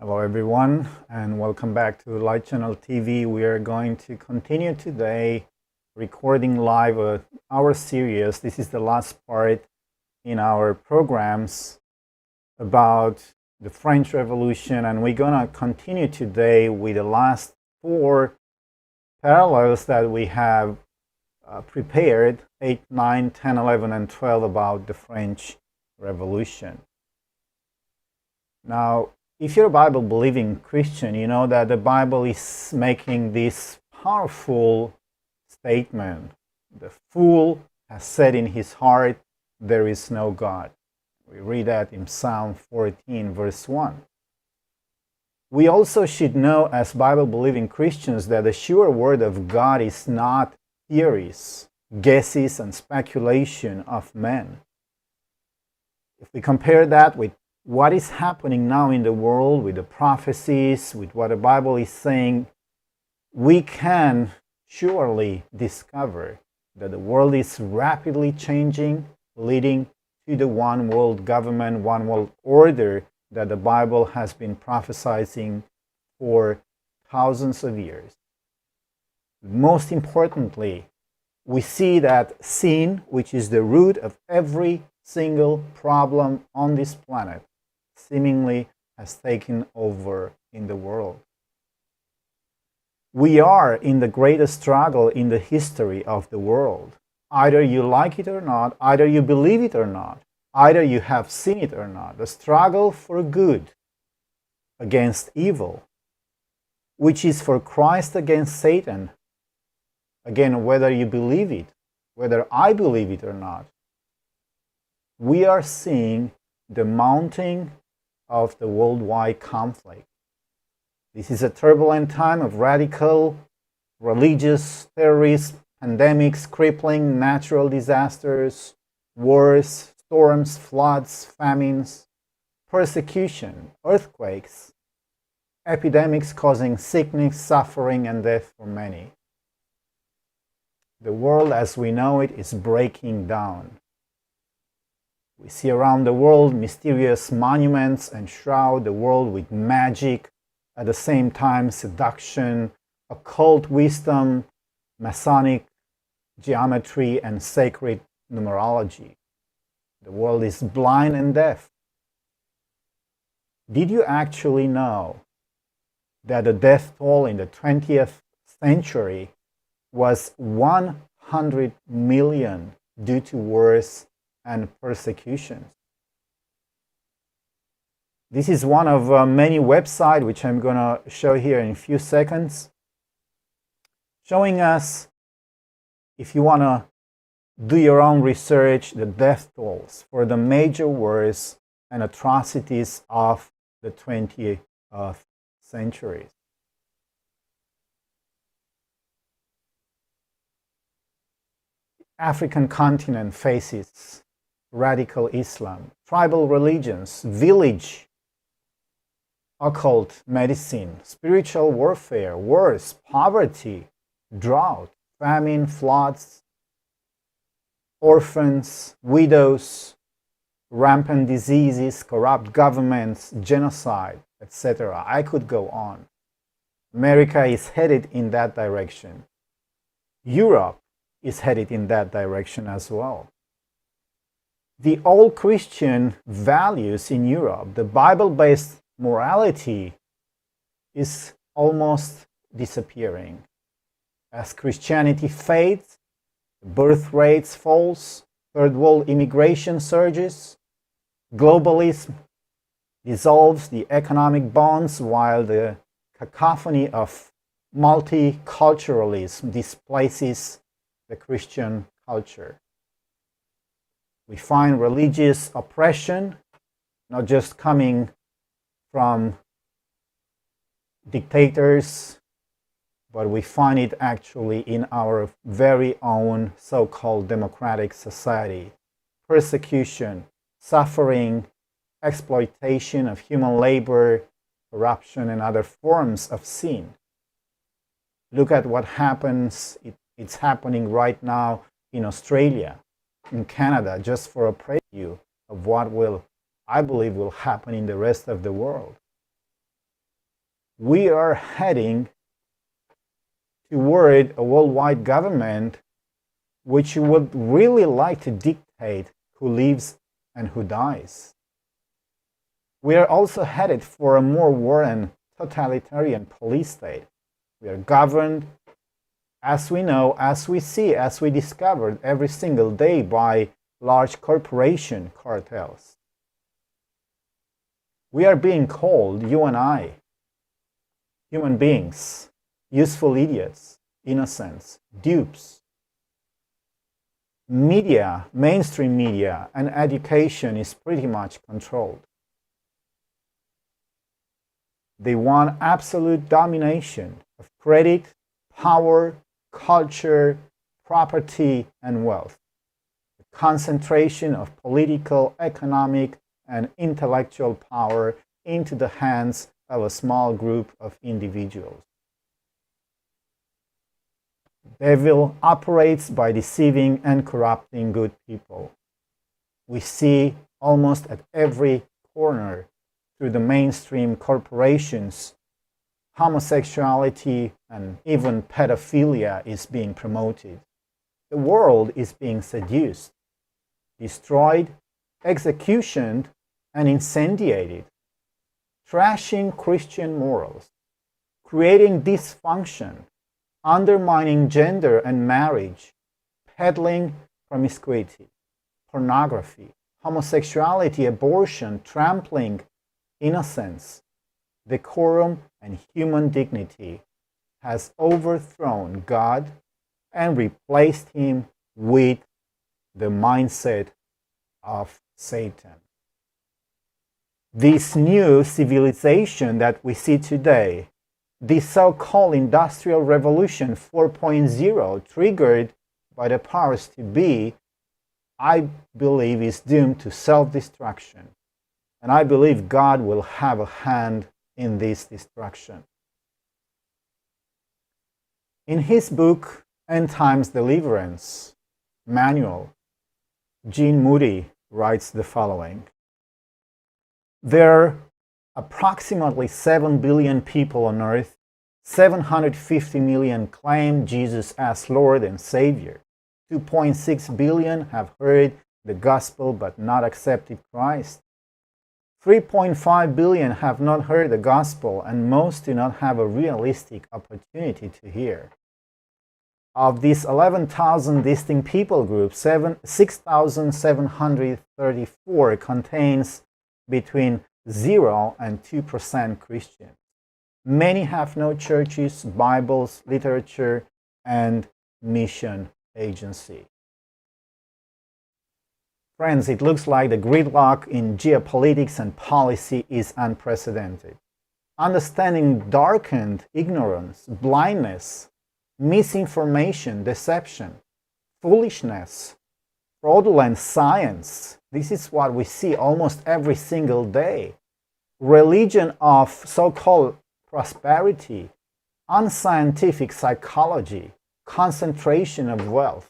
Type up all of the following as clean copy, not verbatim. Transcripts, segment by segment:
Hello everyone, and welcome back to lightchannel.dk. We are going to continue today recording live our series. This is the last part in our programs about the French Revolution, and we're going to continue today with the last four parallels that we have prepared, 8, 9, 10, 11, and 12 about the French Revolution. Now, if you're a Bible-believing Christian, you know that the Bible is making this powerful statement. The fool has said in his heart, there is no God. We read that in Psalm 14, verse 1. We also should know as Bible-believing Christians that the sure word of God is not theories, guesses, and speculation of men. If we compare that with what is happening now in the world, with the prophecies, with what the Bible is saying, we can surely discover that the world is rapidly changing, leading to the one world government, one world order that the Bible has been prophesying for thousands of years. Most importantly, we see that sin, which is the root of every single problem on this planet, seemingly has taken over in the world. We are in the greatest struggle in the history of the world. Either you like it or not, either you believe it or not, either you have seen it or not. The struggle for good against evil, which is for Christ against Satan. Again, whether you believe it, whether I believe it or not, we are seeing the mounting of the worldwide conflict. This is a turbulent time of radical, religious, terrorist, pandemics, crippling natural disasters, wars, storms, floods, famines, persecution, earthquakes, epidemics causing sickness, suffering, and death for many. The world as we know it is breaking down. We see around the world mysterious monuments enshroud the world with magic, at the same time seduction, occult wisdom, Masonic geometry, and sacred numerology. The world is blind and deaf. Did you actually know that the death toll in the 20th century was 100 million due to wars and persecutions? This is one of many websites which I'm going to show here in a few seconds, showing us, if you want to do your own research, the death tolls for the major wars and atrocities of the 20th century. African continent faces radical Islam, tribal religions, village, occult medicine, spiritual warfare, wars, poverty, drought, famine, floods, orphans, widows, rampant diseases, corrupt governments, genocide, etc. I could go on. America is headed in that direction. Europe is headed in that direction as well. The old Christian values in Europe, the Bible-based morality, is almost disappearing. As Christianity fades, birth rates falls, third world immigration surges, globalism dissolves the economic bonds while the cacophony of multiculturalism displaces the Christian culture. We find religious oppression not just coming from dictators, but we find it actually in our very own so-called democratic society. Persecution, suffering, exploitation of human labor, corruption, and other forms of sin. Look at what happens. It's happening right now in Australia, in Canada, just for a preview of what I believe will happen in the rest of the world. we are heading toward a worldwide government which would really like to dictate who lives and who dies. We are also headed for a more warren totalitarian police state. We are governed, as we know, as we see, as we discovered every single day, by large corporation cartels. We are being called, you and I, human beings, useful idiots, innocents, dupes. Media, mainstream media, and education is pretty much controlled. They want absolute domination of credit, power, culture, property, and wealth. The concentration of political, economic, and intellectual power into the hands of a small group of individuals. The devil operates by deceiving and corrupting good people. We see almost at every corner through the mainstream corporations, homosexuality and even pedophilia is being promoted. The world is being seduced, destroyed, executioned, and incendiated, trashing Christian morals, creating dysfunction, undermining gender and marriage, peddling promiscuity, pornography, homosexuality, abortion, trampling innocence, decorum, and human dignity, has overthrown God and replaced him with the mindset of Satan. This new civilization that we see today, this so-called Industrial Revolution 4.0, triggered by the powers to be, I believe is doomed to self-destruction. And I believe God will have a hand in this destruction. In his book, End Times Deliverance Manual, Gene Moody writes the following. There are approximately 7 billion people on earth. 750 million claim Jesus as Lord and Savior. 2.6 billion have heard the gospel but not accepted Christ. 3.5 billion have not heard the gospel, and most do not have a realistic opportunity to hear. Of these 11,000 distinct people groups, 6,734 contains between 0 and 2% Christians. Many have no churches, Bibles, literature, and mission agency. Friends, it looks like the gridlock in geopolitics and policy is unprecedented. Understanding darkened ignorance, blindness, misinformation, deception, foolishness, fraudulent science. This is what we see almost every single day. Religion of so-called prosperity, unscientific psychology, concentration of wealth,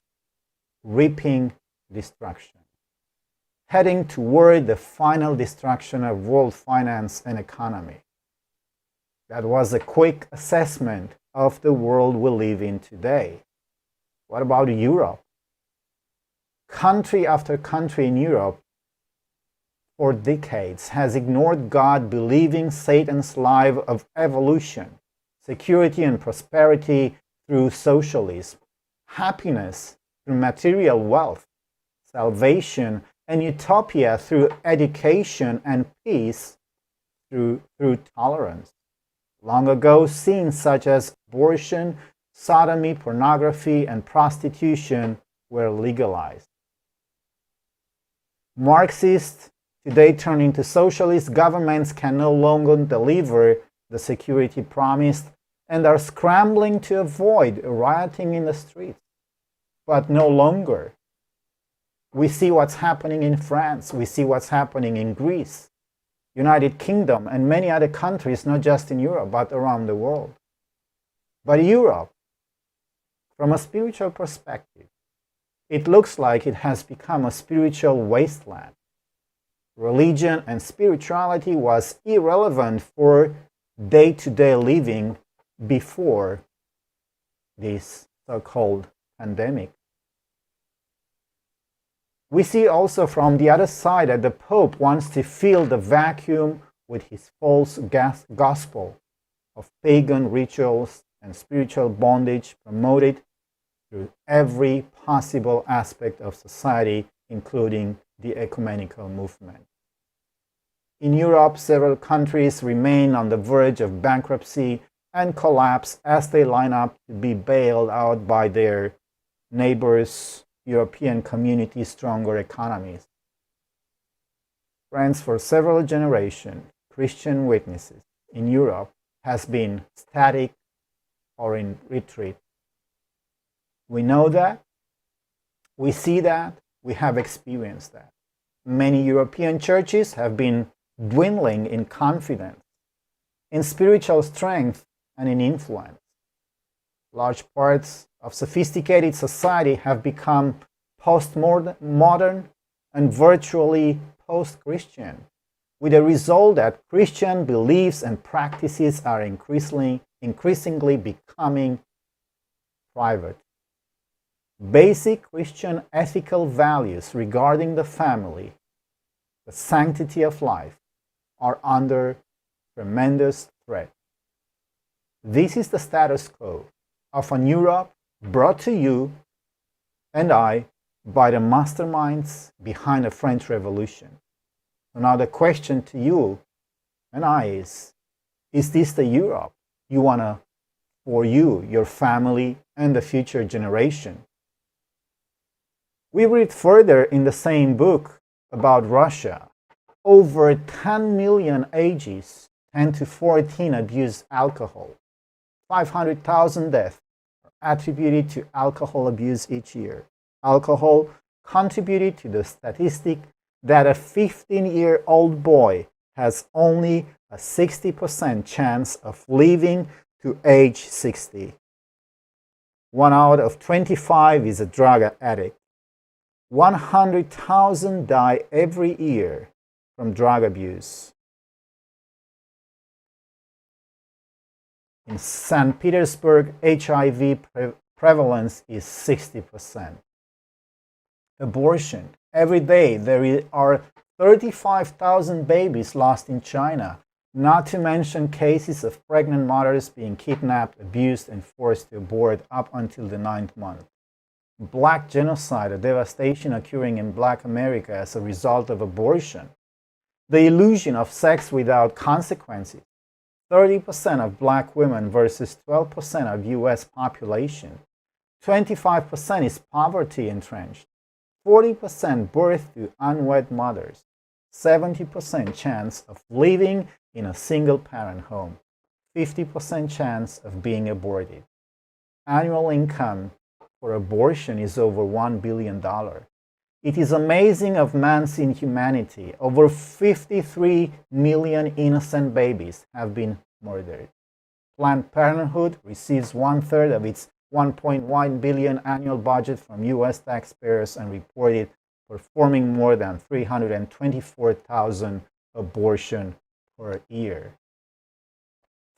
reaping destruction. Heading toward the final destruction of world finance and economy. That was a quick assessment of the world we live in today. What about Europe? Country after country in Europe for decades has ignored God, believing Satan's lie of evolution, security and prosperity through socialism, happiness through material wealth, salvation and utopia through education, and peace through tolerance. Long ago, sins such as abortion, sodomy, pornography, and prostitution were legalized. Marxists today turn into socialist governments can no longer deliver the security promised and are scrambling to avoid rioting in the streets. But no longer. We see what's happening in France. We see what's happening in Greece, United Kingdom, and many other countries, not just in Europe, but around the world. But Europe, from a spiritual perspective, it looks like it has become a spiritual wasteland. Religion and spirituality was irrelevant for day-to-day living before this so-called pandemic. We see also from the other side that the Pope wants to fill the vacuum with his false gospel of pagan rituals and spiritual bondage promoted through every possible aspect of society, including the ecumenical movement. In Europe, several countries remain on the verge of bankruptcy and collapse as they line up to be bailed out by their neighbors' European communities' stronger economies. Friends, for several generations, Christian witnesses in Europe has been static or in retreat. We know that, we see that, we have experienced that. Many European churches have been dwindling in confidence, in spiritual strength, and in influence. Large parts of sophisticated society have become postmodern and virtually post-Christian, with the result that Christian beliefs and practices are increasingly becoming private. Basic Christian ethical values regarding the family, the sanctity of life, are under tremendous threat. This is the status quo of an Europe brought to you and I by the masterminds behind the French Revolution. So now the question to you and I is this the Europe you want for you, your family, and the future generation? We read further in the same book about Russia. Over 10 million ages 10 to 14 abuse alcohol. 500,000 deaths are attributed to alcohol abuse each year. Alcohol contributed to the statistic that a 15-year-old boy has only a 60% chance of living to age 60. 1 out of 25 is a drug addict. 100,000 die every year from drug abuse. In St. Petersburg, HIV prevalence is 60%. Abortion. Every day there are 35,000 babies lost in China, not to mention cases of pregnant mothers being kidnapped, abused, and forced to abort up until the 9th month. Black genocide, a devastation occurring in Black America as a result of abortion. The illusion of sex without consequences. 30% of Black women versus 12% of US population. 25% is poverty entrenched. 40% birth to unwed mothers. 70% chance of living in a single-parent home. 50% chance of being aborted. Annual income for abortion is over $1 billion. It is amazing of man's inhumanity. Over 53 million innocent babies have been murdered. Planned Parenthood receives 1/3 of its $1.1 billion annual budget from U.S. taxpayers and reported performing more than 324,000 abortions per year.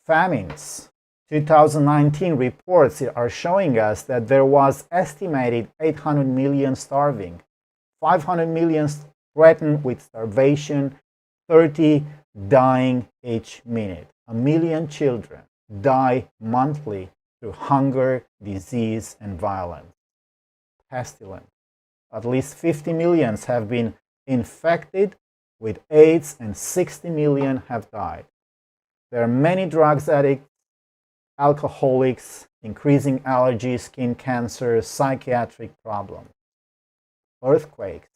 Famines. 2019 reports are showing us that there was estimated 800 million starving, 500 million threatened with starvation, 30 dying each minute. 1 million children die monthly through hunger, disease, and violence. Pestilence. At least 50 million have been infected with AIDS and 60 million have died. There are many drug addicts, alcoholics, increasing allergies, skin cancer, psychiatric problems. Earthquakes.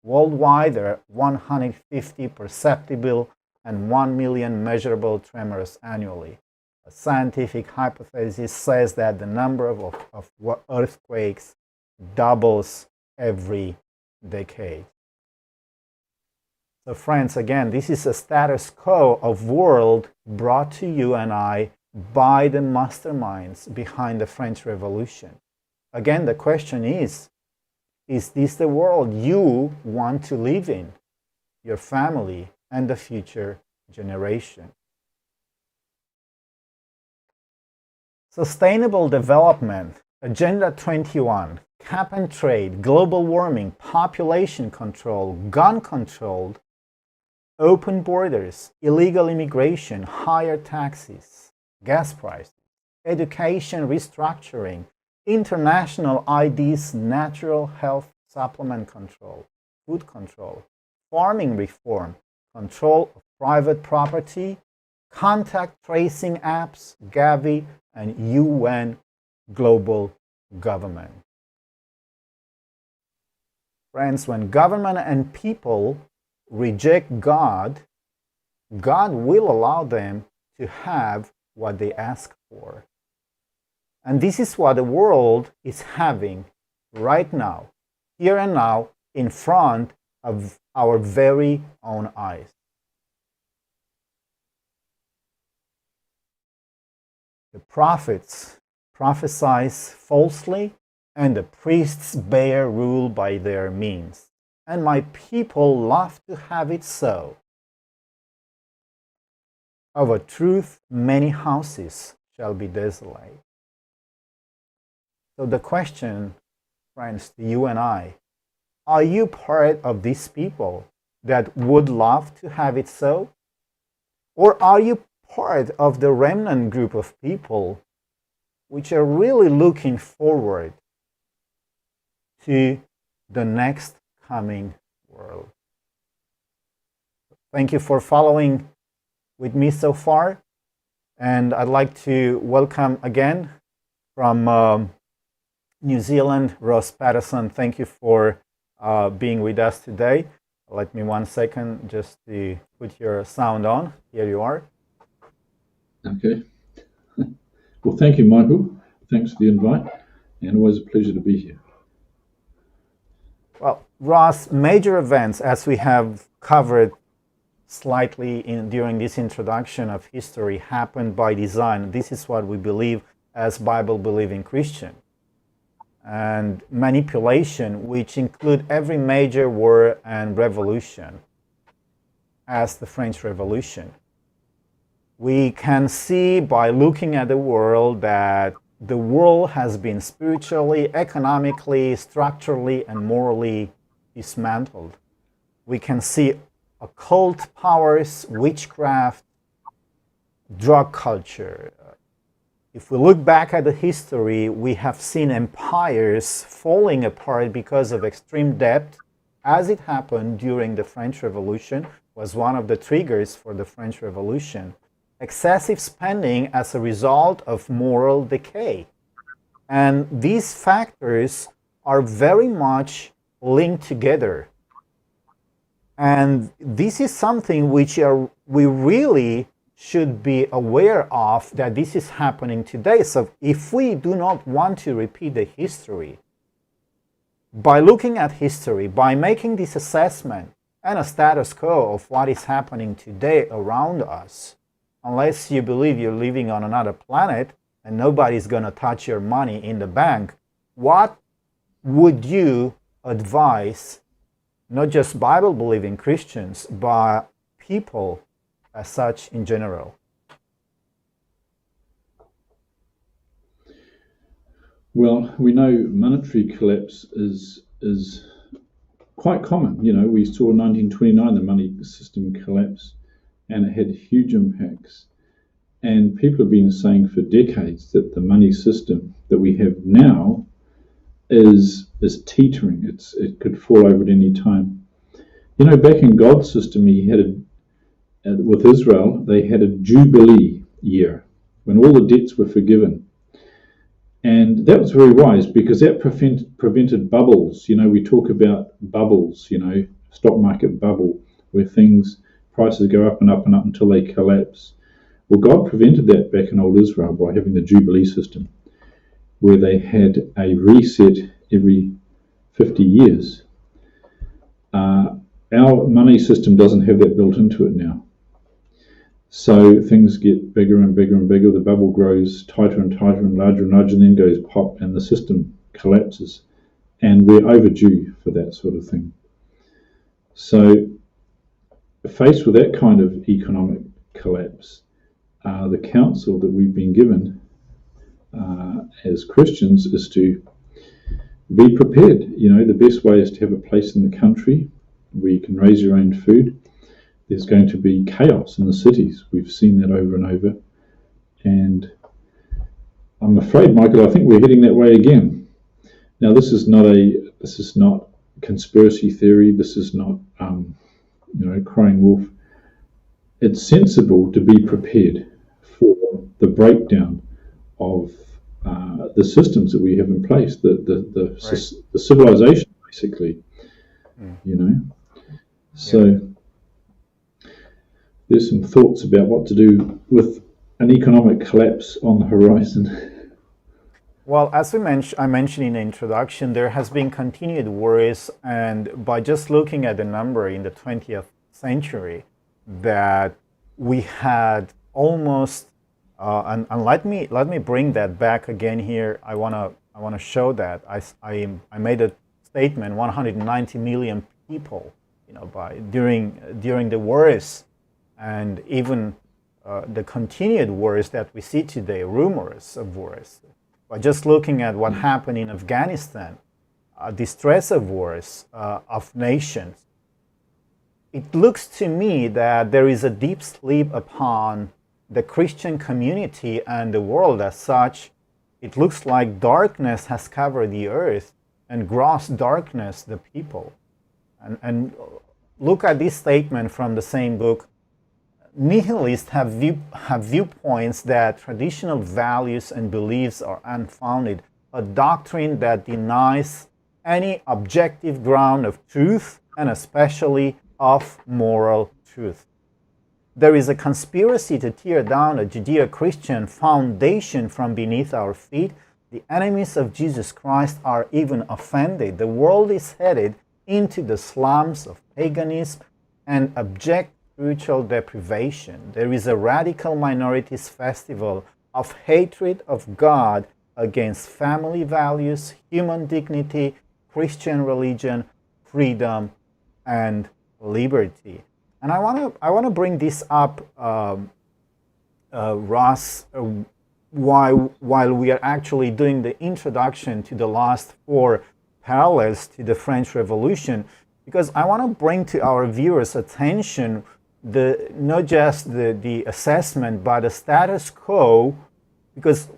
Worldwide, there are 150 perceptible and 1 million measurable tremors annually. A scientific hypothesis says that the number of earthquakes doubles every decade. So friends, again, this is a status quo of world brought to you and I by the masterminds behind the French Revolution. Again, the question is this the world you want to live in, your family, and the future generation? Sustainable development, Agenda 21, cap and trade, global warming, population control, gun control, open borders, illegal immigration, higher taxes, gas prices, education restructuring, international IDs, natural health supplement control, food control, farming reform, control of private property, contact tracing apps, Gavi, and UN global government. Friends, when government and people reject God, God will allow them to have what they ask for. And this is what the world is having right now, here and now, in front of our very own eyes. The prophets prophesy falsely, and the priests bear rule by their means. And my people love to have it so. Of a truth, many houses shall be desolate. So the question, friends, to you and I, are you part of these people that would love to have it so? Or are you part of the remnant group of people which are really looking forward to the next coming world? Thank you for following with me so far, and I'd like to welcome again from New Zealand, Ross Patterson. Thank you for being with us today. Let me 1 second just to put your sound on. Here you are. Okay. Well, thank you, Michael. Thanks for the invite, and always a pleasure to be here. Well, Ross, major events, as we have covered slightly during this introduction of history, happened by design. This is what we believe as Bible-believing Christian. And manipulation, which include every major war and revolution, as the French Revolution. We can see by looking at the world that the world has been spiritually, economically, structurally, and morally dismantled. We can see occult powers, witchcraft, drug culture. If we look back at the history, we have seen empires falling apart because of extreme debt, as it happened during the French Revolution, was one of the triggers for the French Revolution. Excessive spending as a result of moral decay. And these factors are very much linked together. And this is something which we really should be aware of, that this is happening today. So if we do not want to repeat the history, by looking at history, by making this assessment and a status quo of what is happening today around us, unless you believe you're living on another planet and nobody's going to touch your money in the bank, what would you advise not just Bible-believing Christians, but people as such in general? Well, we know monetary collapse is quite common. You know, we saw in 1929 the money system collapse, and it had huge impacts. And people have been saying for decades that the money system that we have now is teetering. It could fall over at any time. You know, back in God's system, he had with Israel, they had a Jubilee year when all the debts were forgiven. And that was very wise, because that prevented bubbles. You know, we talk about bubbles, you know, stock market bubble, where prices go up and up and up until they collapse. Well, God prevented that back in old Israel by having the Jubilee system, where they had a reset every 50 years. Our money system doesn't have that built into it now. So things get bigger and bigger and bigger. The bubble grows tighter and tighter and larger, and then goes pop, and the system collapses. And we're overdue for that sort of thing. So faced with that kind of economic collapse, the counsel that we've been given as Christians is to be prepared. The best way is to have a place in the country where you can raise your own food. There's going to be chaos in the cities. We've seen that over and over. And I'm afraid, Michael, I think we're heading that way again. Now, this is not conspiracy theory. This is not, crying wolf. It's sensible to be prepared for the breakdown of the systems that we have in place, the civilization, basically. So there's some thoughts about what to do with an economic collapse on the horizon. Well, as I mentioned in the introduction, there has been continued worries, and by just looking at the number in the 20th century, that we had almost, and let me bring that back again here. I wanna show that I made a statement: 190 million people, during the wars, and even the continued wars that we see today, rumors of wars. By just looking at what happened in Afghanistan, the stress of wars, of nations, it looks to me that there is a deep sleep upon the Christian community and the world as such. It looks like darkness has covered the earth and gross darkness the people. And look at this statement from the same book. Nihilists have viewpoints that traditional values and beliefs are unfounded, a doctrine that denies any objective ground of truth, and especially of moral truth. There is a conspiracy to tear down a Judeo-Christian foundation from beneath our feet. The enemies of Jesus Christ are even offended. The world is headed into the slums of paganism and abject spiritual deprivation. There is a radical minorities festival of hatred of God against family values, human dignity, Christian religion, freedom, and liberty. And I want to bring this up, Ross, while we are actually doing the introduction to the last 4 parallels to the French Revolution, because I want to bring to our viewers' attention not just the assessment, but the status quo, because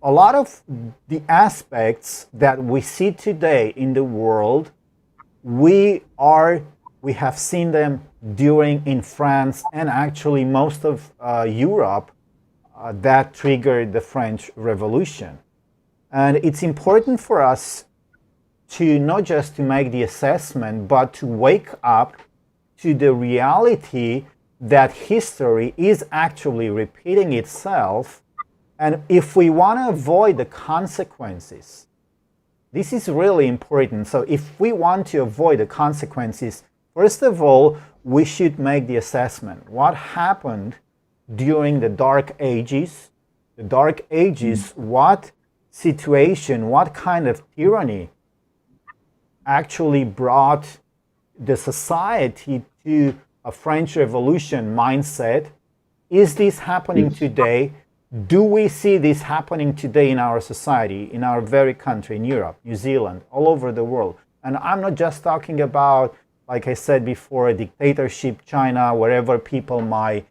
a lot of the aspects that we see today in the world, we have seen them in France and actually most of Europe, that triggered the French Revolution. And it's important for us to not just to make the assessment, but to wake up to the reality that history is actually repeating itself. And if we want to avoid the consequences, this is really important. So if we want to avoid the consequences, first of all, we should make the assessment. What happened during the Dark Ages? The Dark Ages, what situation, what kind of tyranny actually brought the society to a French Revolution mindset? Is this happening today? Do we see this happening today in our society, in our very country, in Europe, New Zealand, all over the world? And I'm not just talking about, like I said before, a dictatorship, China, wherever people might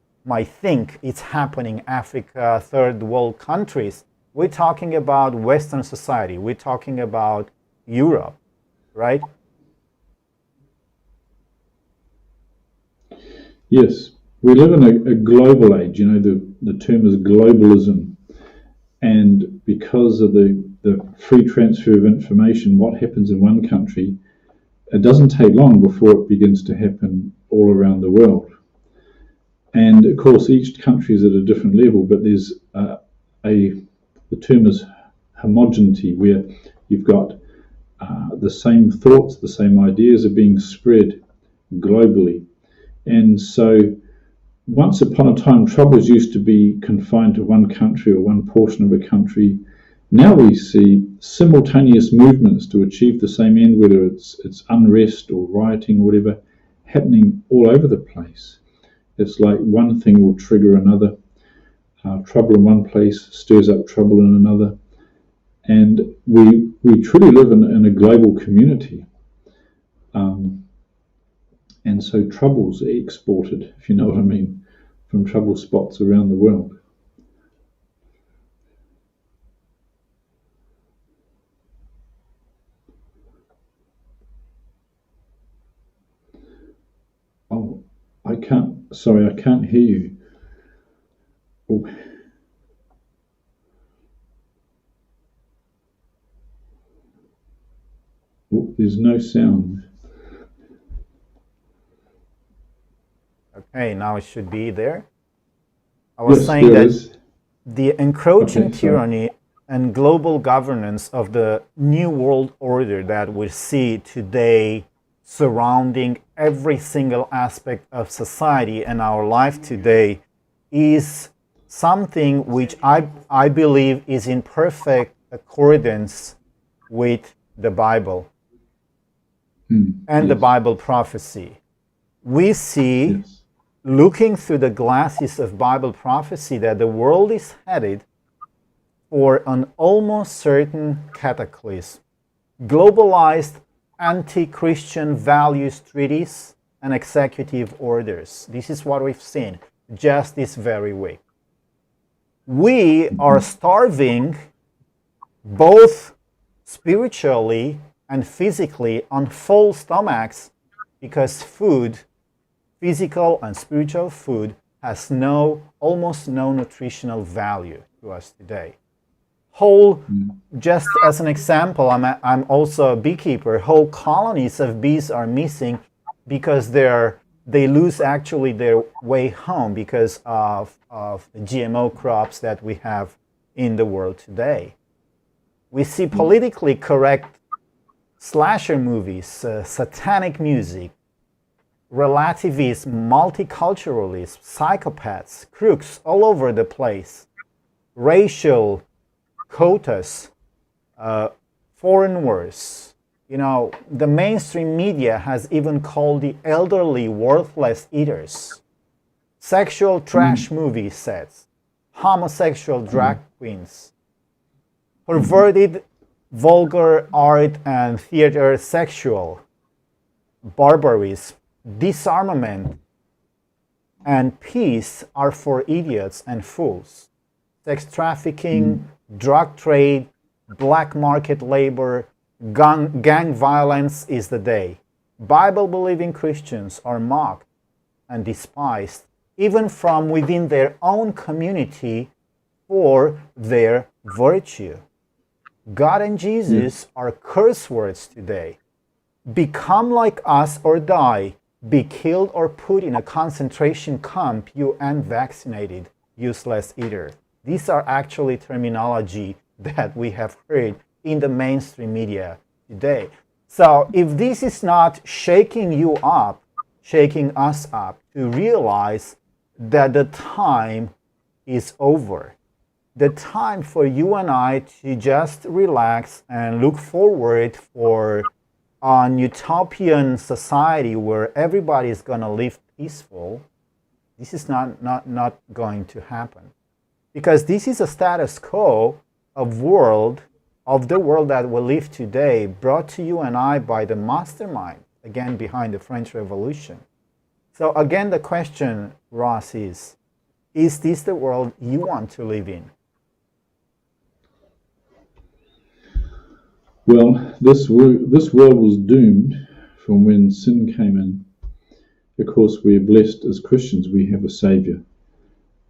think it's happening, Africa, third world countries. We're talking about Western society. We're talking about Europe, right? Yes, we live in a global age. The term is globalism. And because of the free transfer of information, what happens in one country, it doesn't take long before it begins to happen all around the world. And of course, each country is at a different level, but there's the term is homogeneity, where you've got the same thoughts, the same ideas are being spread globally. And so once upon a time, troubles used to be confined to one country or one portion of a country. Now we see simultaneous movements to achieve the same end, whether it's unrest or rioting or whatever, happening all over the place. It's like one thing will trigger another. Trouble in one place stirs up trouble in another. And we truly live in a global community. And so troubles are exported, if you know what I mean, from trouble spots around the world. Oh, I can't hear you. Oh. Oh, there's no sound. Okay, now it should be there. I was saying that the encroaching tyranny and global governance of the new world order that we see today surrounding every single aspect of society and our life today is something which I believe is in perfect accordance with the Bible and the Bible prophecy. We see, looking through the glasses of Bible prophecy, that the world is headed for an almost certain cataclysm. Globalized anti-Christian values treaties and executive orders. This is what we've seen just this very week. We are starving both spiritually and physically on full stomachs because food, physical and spiritual food, has almost no nutritional value to us today. Just as an example, I'm also a beekeeper. Whole colonies of bees are missing because they lose actually their way home because of the GMO crops that we have in the world today. We see politically correct slasher movies, satanic music, relativism, multiculturalism, psychopaths, crooks all over the place, racial quotas, foreign wars. You know, the mainstream media has even called the elderly worthless eaters, sexual trash movie sets, homosexual drag queens, perverted vulgar art and theater, sexual barbarism, disarmament, and peace are for idiots and fools. Sex trafficking, drug trade, black market labor, gang violence is the day. Bible-believing Christians are mocked and despised, even from within their own community, for their virtue. God and Jesus are curse words today. Become like us or die. Be killed or put in a concentration camp, you unvaccinated, useless eater. These are actually terminology that we have heard in the mainstream media today. So if this is not shaking you up, shaking us up to realize that the time is over, the time for you and I to just relax and look forward for a utopian society where everybody is going to live peaceful, this is not going to happen. Because this is a status quo of the world that we live today, brought to you and I by the mastermind, again, behind the French Revolution. So again, the question, Ross, is this the world you want to live in? Well, this world was doomed from when sin came in. Of course, we're blessed as Christians, we have a Saviour.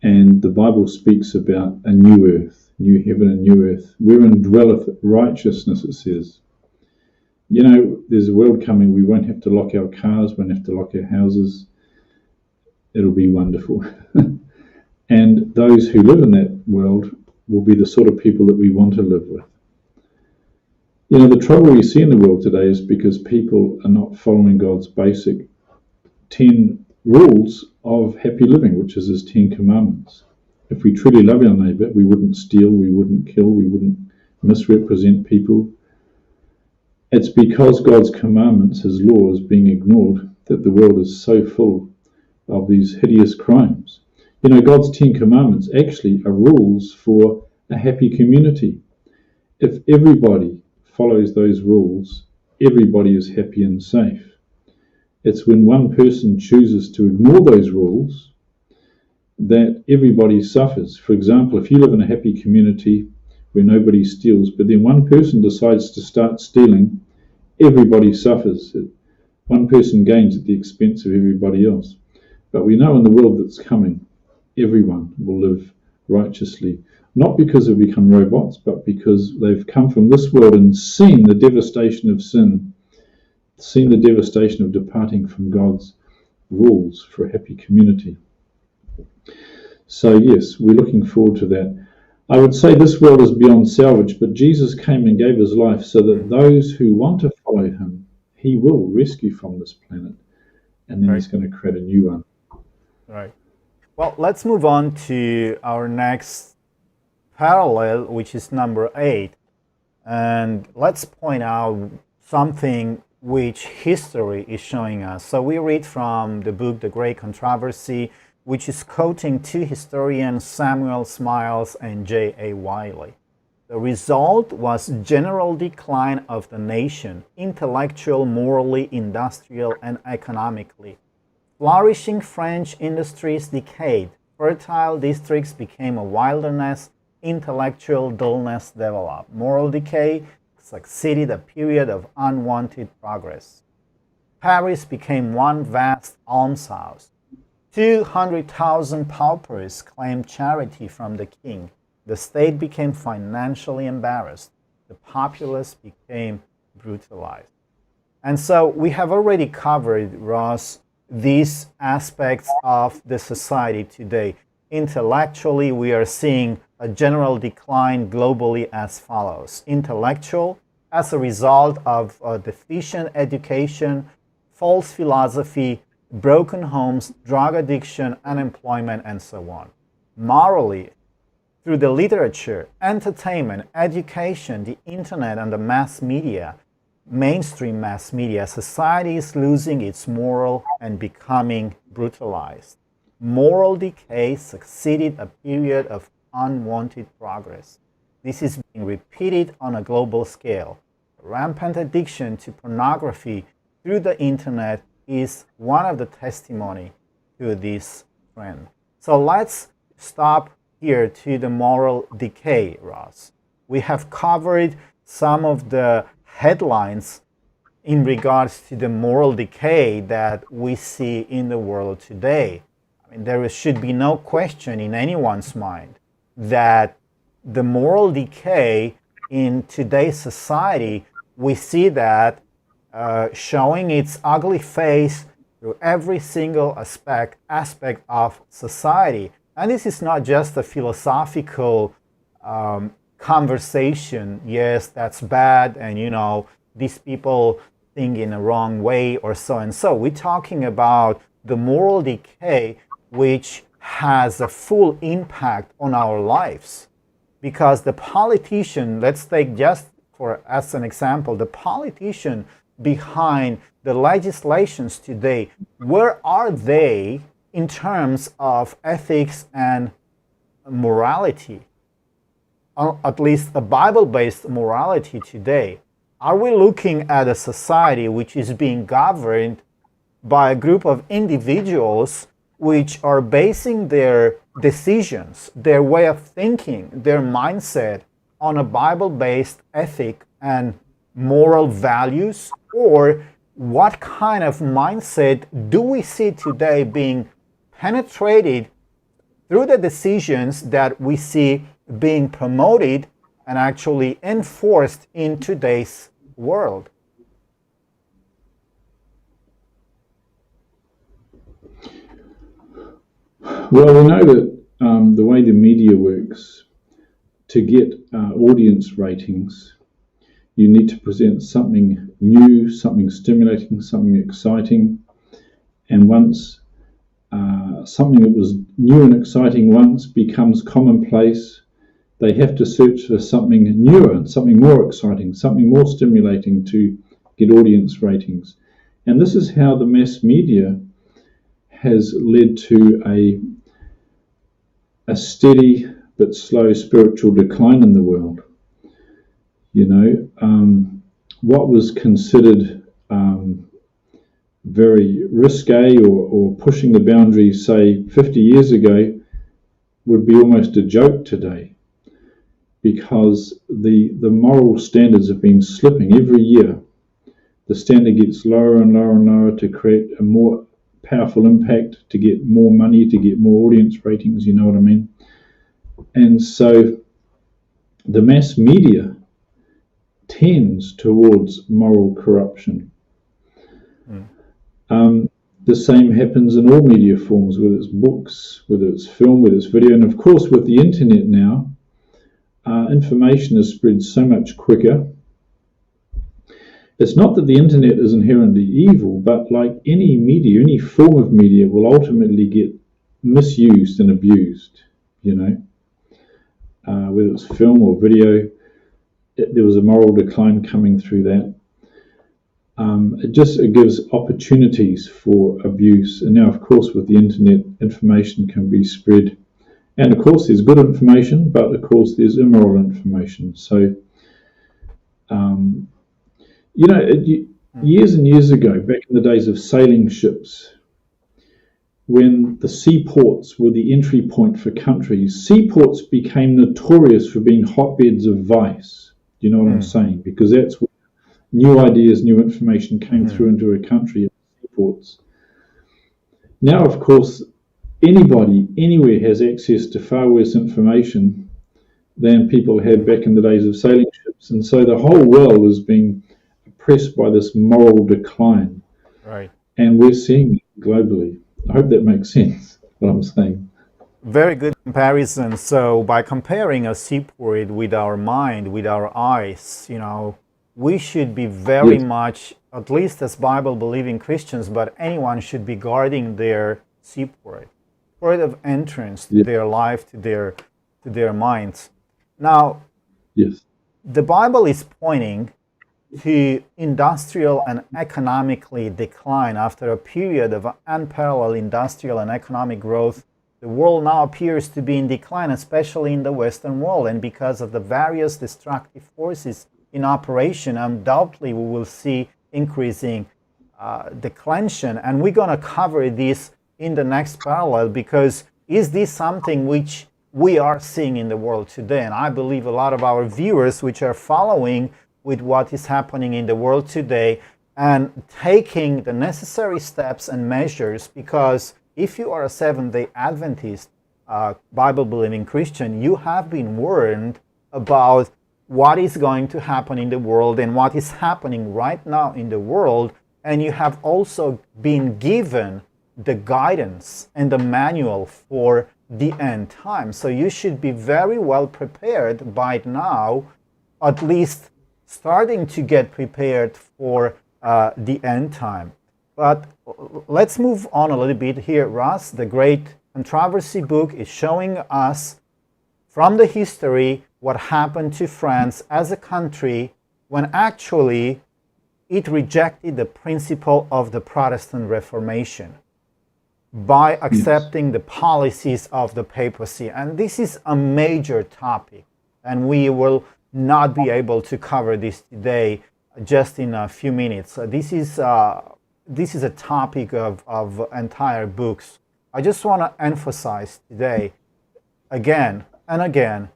And the Bible speaks about a new earth, new heaven and new earth, wherein dwelleth righteousness, it says. You know, there's a world coming, we won't have to lock our cars, won't have to lock our houses. It'll be wonderful. And those who live in that world will be the sort of people that we want to live with. You know, the trouble we see in the world today is because people are not following God's basic 10 rules of happy living, which is his 10 commandments. If we truly love our neighbour, we wouldn't steal, we wouldn't kill, we wouldn't misrepresent people. It's because God's commandments, his laws, being ignored, that the world is so full of these hideous crimes. You know, God's 10 commandments actually are rules for a happy community. if everybody follows those rules, everybody is happy and safe. It's when one person chooses to ignore those rules that everybody suffers. For example, if you live in a happy community where nobody steals, but then one person decides to start stealing, everybody suffers. One person gains at the expense of everybody else. But we know in the world that's coming, everyone will live righteously, not because they've become robots, but because they've come from this world and seen the devastation of sin, seen the devastation of departing from God's rules for a happy community. So yes, we're looking forward to that. I would say this world is beyond salvage, but Jesus came and gave his life so that those who want to follow him, he will rescue from this planet, and then he's going to create a new one. Right. Well, let's move on to our next parallel, which is number 8. And let's point out something which history is showing us. So we read from the book The Great Controversy, which is quoting two historians, Samuel Smiles and J.A. Wiley. The result was general decline of the nation, intellectual, morally, industrial, and economically. Flourishing French industries decayed, fertile districts became a wilderness, intellectual dullness developed. Moral decay succeeded a period of unwanted progress. Paris became one vast almshouse. 200,000 paupers claimed charity from the king. The state became financially embarrassed. The populace became brutalized. And so we have already covered, Ross, these aspects of the society today. Intellectually, we are seeing a general decline globally as follows. Intellectual, as a result of deficient education, false philosophy, broken homes, drug addiction, unemployment, and so on. Morally, through the literature, entertainment, education, the internet, and the mass media, mainstream mass media, society is losing its moral and becoming brutalized. Moral decay succeeded a period of unwanted progress. This is being repeated on a global scale. Rampant addiction to pornography through the internet is one of the testimony to this trend. So let's stop here to the moral decay, Ross. We have covered some of the headlines in regards to the moral decay that we see in the world today. I mean, there should be no question in anyone's mind that the moral decay in today's society, we see that showing its ugly face through every single aspect of society. And this is not just a philosophical conversation. Yes, that's bad, and you know, these people think in a wrong way or so and so. We're talking about the moral decay which has a full impact on our lives. Because the politician, let's take just for as an example, the politician behind the legislations today, where are they in terms of ethics and morality? At least a Bible-based morality today. Are we looking at a society which is being governed by a group of individuals which are basing their decisions, their way of thinking, their mindset on a Bible-based ethic and moral values? Or what kind of mindset do we see today being penetrated through the decisions that we see being promoted and actually enforced in today's world? Well, we know that the way the media works, to get audience ratings, you need to present something new, something stimulating, something exciting. And once something that was new and exciting once becomes commonplace, they have to search for something newer, something more exciting, something more stimulating to get audience ratings. And this is how the mass media has led to a steady but slow spiritual decline in the world. What was considered very risque or pushing the boundaries, say, 50 years ago, would be almost a joke today, because the moral standards have been slipping every year. The standard gets lower and lower and lower to create a more powerful impact, to get more money, to get more audience ratings, you know what I mean? And so the mass media tends towards moral corruption. The same happens in all media forms, whether it's books, whether it's film, whether it's video, and of course with the internet now, information is spread so much quicker. It's not that the internet is inherently evil, but like any media, any form of media will ultimately get misused and abused, whether it's film or video. There was a moral decline coming through that. It gives opportunities for abuse. And now, of course, with the internet, information can be spread. And of course, there's good information, but of course, there's immoral information. So, years and years ago, back in the days of sailing ships, when the seaports were the entry point for countries, seaports became notorious for being hotbeds of vice. Do you know what I'm saying? Because that's where new ideas, new information came through into a country at seaports. Now, of course, anybody, anywhere has access to far worse information than people had back in the days of sailing ships. And so the whole world is being oppressed by this moral decline. Right. And we're seeing it globally. I hope that makes sense, what I'm saying. Very good comparison. So by comparing a seaport with our mind, with our eyes, we should be very much, at least as Bible-believing Christians, but anyone should be guarding their seaport, port of entrance to their life, to their minds. Now, the Bible is pointing to industrial and economically decline. After a period of unparalleled industrial and economic growth, the world now appears to be in decline, especially in the Western world. And because of the various destructive forces in operation, undoubtedly we will see increasing declension. And we're going to cover this in the next parallel, because is this something which we are seeing in the world today? And I believe a lot of our viewers which are following with what is happening in the world today and taking the necessary steps and measures, because if you are a Seventh-day Adventist, Bible-believing Christian, you have been warned about what is going to happen in the world and what is happening right now in the world. And you have also been given the guidance and the manual for the end time. So you should be very well prepared by now, at least starting to get prepared for the end time. But let's move on a little bit here. Russ, the great controversy book, is showing us from the history what happened to France as a country when actually it rejected the principle of the Protestant Reformation by accepting the policies of the papacy. And this is a major topic, and we will not be able to cover this today just in a few minutes. This is a topic of entire books. I just want to emphasize today, again and again,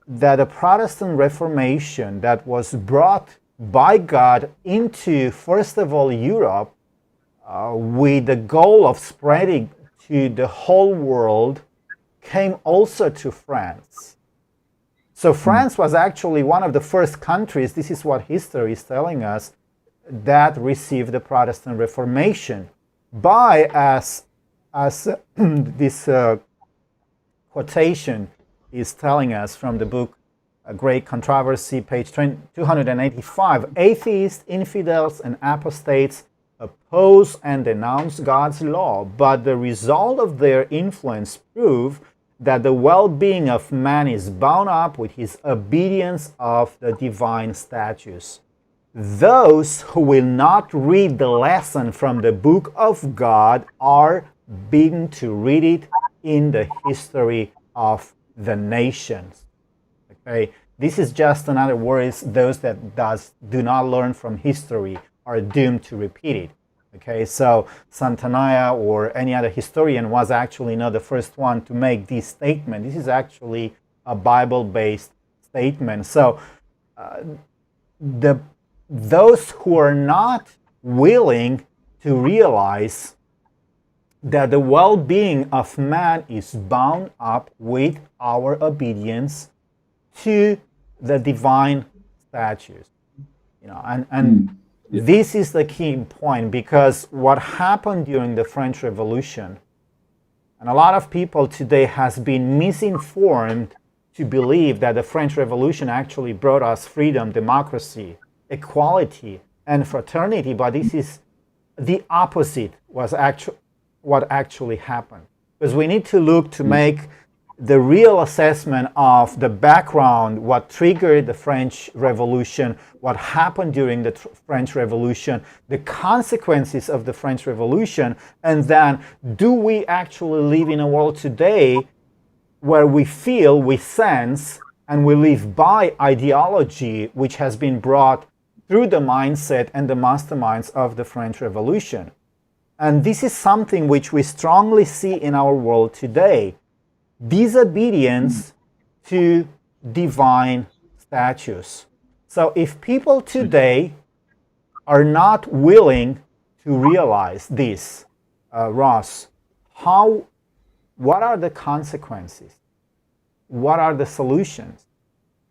that the Protestant Reformation that was brought by God into, first of all, Europe, with the goal of spreading to the whole world, came also to France. So France was actually one of the first countries, this is what history is telling us, that received the Protestant Reformation by, as this quotation is telling us from the book A Great Controversy, page 285, atheists, infidels, and apostates oppose and denounce God's law, but the result of their influence prove that the well-being of man is bound up with his obedience of the divine statutes. Those who will not read the lesson from the book of God are bidden to read it in the history of the nations. Okay, This is just another words, those that do not learn from history are doomed to repeat it. Okay, so Santana or any other historian was actually not the first one to make this statement. This is actually a Bible-based statement. So those who are not willing to realize that the well-being of man is bound up with our obedience to the divine statutes, and this is the key point, because what happened during the French Revolution, and a lot of people today has been misinformed to believe that the French Revolution actually brought us freedom, democracy, equality, and fraternity, but this is the opposite was what actually happened. Because we need to look to make the real assessment of the background, what triggered the French Revolution, what happened during the French Revolution, the consequences of the French Revolution, and then do we actually live in a world today where we feel, we sense, and we live by ideology which has been brought through the mindset and the masterminds of the French Revolution. And this is something which we strongly see in our world today. Disobedience to divine statutes. So if people today are not willing to realize this, Ross, what are the consequences? What are the solutions?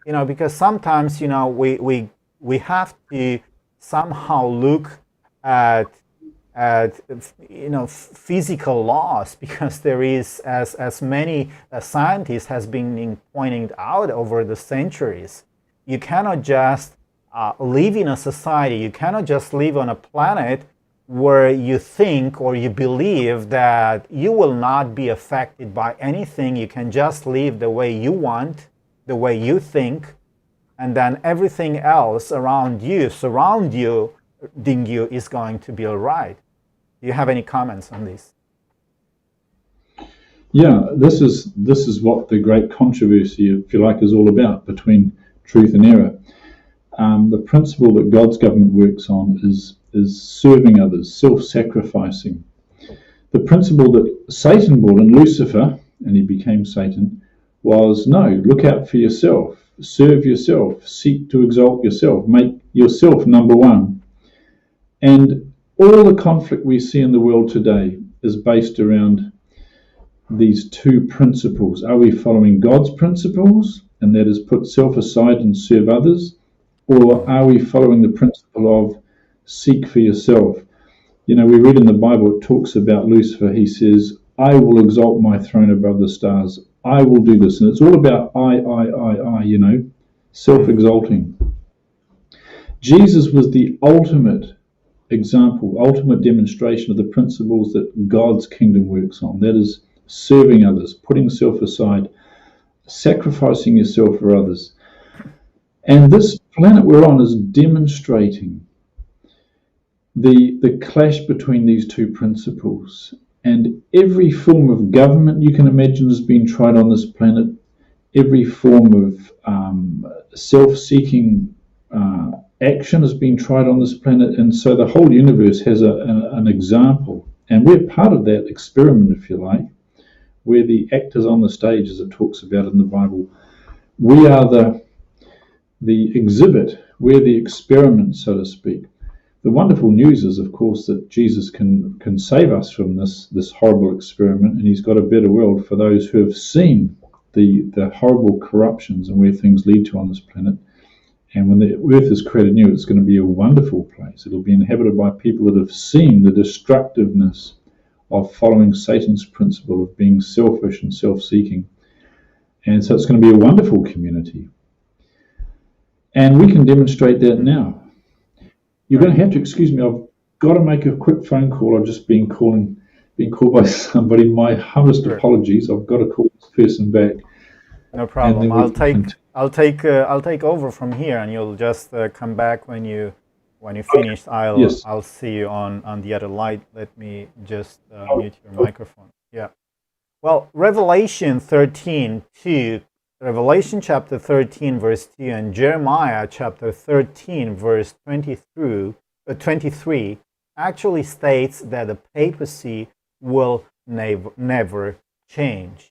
Because sometimes, we have to somehow look at physical laws, because there is, as many scientists has been pointing out over the centuries, you cannot just live in a society, you cannot just live on a planet where you think or you believe that you will not be affected by anything. You can just live the way you want, the way you think, and then everything else around you, surrounding you, is going to be all right. Do you have any comments on this? Yeah, this is what the great controversy, if you like, is all about, between truth and error. The principle that God's government works on is serving others, self-sacrificing. The principle that Satan brought in, Lucifer, and he became Satan, was no, look out for yourself, serve yourself, seek to exalt yourself, make yourself number one. And all the conflict we see in the world today is based around these two principles. Are we following God's principles, and that is put self aside and serve others? Or are we following the principle of seek for yourself? We read in the Bible, it talks about Lucifer. He says, I will exalt my throne above the stars. I will do this. And it's all about I, self-exalting. Jesus was the ultimate example, ultimate demonstration of the principles that God's kingdom works on. That is serving others, putting self aside, sacrificing yourself for others. And this planet we're on is demonstrating the clash between these two principles. And every form of government you can imagine has been tried on this planet. Every form of self-seeking action has been tried on this planet, and so the whole universe has an example, and we're part of that experiment, if you like. We're the actors on the stage, as it talks about in the Bible. We are the exhibit. We're the experiment, so to speak. The wonderful news is, of course, that Jesus can save us from this horrible experiment, and he's got a better world for those who have seen the horrible corruptions and where things lead to on this planet. And when the earth is created new, it's going to be a wonderful place. It'll be inhabited by people that have seen the destructiveness of following Satan's principle of being selfish and self-seeking. And so it's going to be a wonderful community. And we can demonstrate that now. You're going to have to excuse me. I've got to make a quick phone call. I've just been called by somebody. My humblest apologies. I've got to call this person back. No problem. I'll take over from here, and you'll just come back when you finish. I'll see you on the other light. Let me just mute your microphone. Yeah. Well, Revelation 13:2 Revelation chapter 13 verse 2 and Jeremiah chapter 13 verse 20 through 23 actually states that the papacy will never change.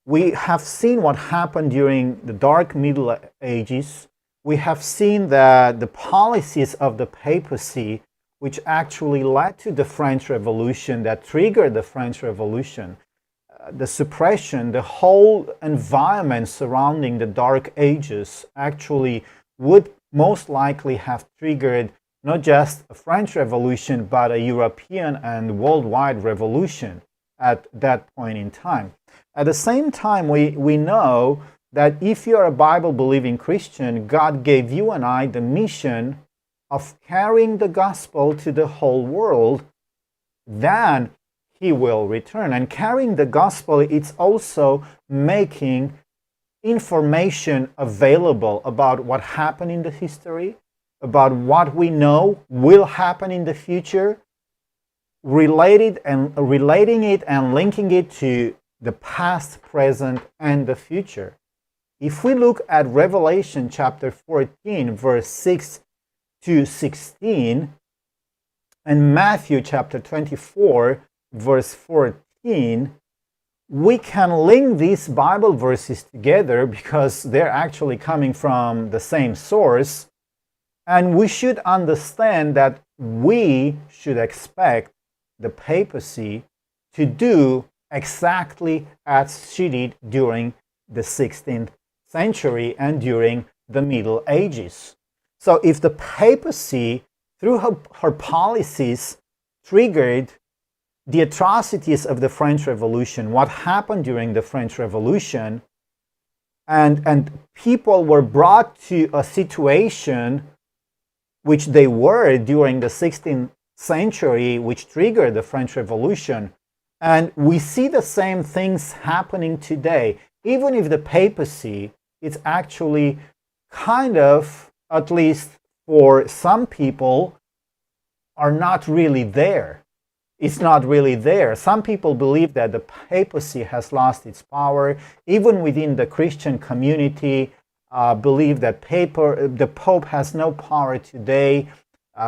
We have seen what happened during the Dark Middle Ages. We have seen that the policies of the papacy, which actually led to the French Revolution, that triggered the French Revolution, the suppression, the whole environment surrounding the Dark Ages actually would most likely have triggered not just a French Revolution, but a European and worldwide revolution at that point in time. At the same time, we know that if you're a Bible-believing Christian, God gave you and I the mission of carrying the gospel to the whole world. Then He will return. And carrying the gospel, it's also making information available about what happened in the history, about what we know will happen in the future, relating it and linking it to the past, present, and the future. If we look at Revelation chapter 14, verse 6 to 16, and Matthew chapter 24, verse 14, we can link these Bible verses together because they're actually coming from the same source. And we should understand that we should expect the papacy to do exactly as she did during the 16th century and during the Middle Ages. So if the papacy, through her policies, triggered the atrocities of the French Revolution, what happened during the French Revolution, and people were brought to a situation which they were during the 16th century, which triggered the French Revolution. And we see the same things happening today. Even if the papacy is actually kind of, at least for some people, are not really there. It's not really there. Some people believe that the papacy has lost its power. Even within the Christian community, believe that the Pope has no power today.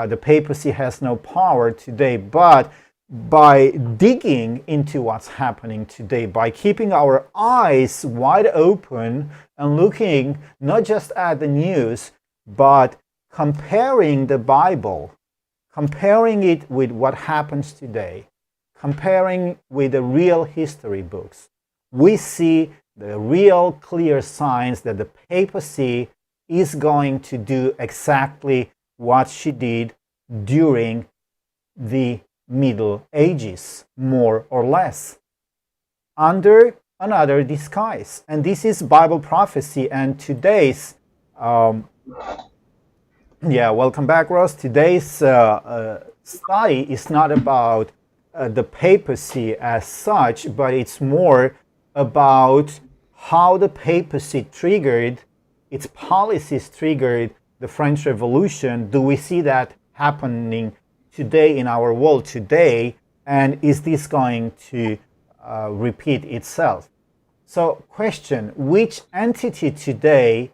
The papacy has no power today. But by digging into what's happening today, by keeping our eyes wide open and looking not just at the news, but comparing the Bible, comparing it with what happens today, comparing with the real history books, we see the real clear signs that the papacy is going to do exactly what she did during the Middle Ages, more or less, under another disguise. And this is Bible prophecy. And today's welcome back, Ross. Today's study is not about the papacy as such, but it's more about how the papacy triggered, its policies triggered the French Revolution. Do we see that happening today in our world today? And is this going to repeat itself? So, question, which entity today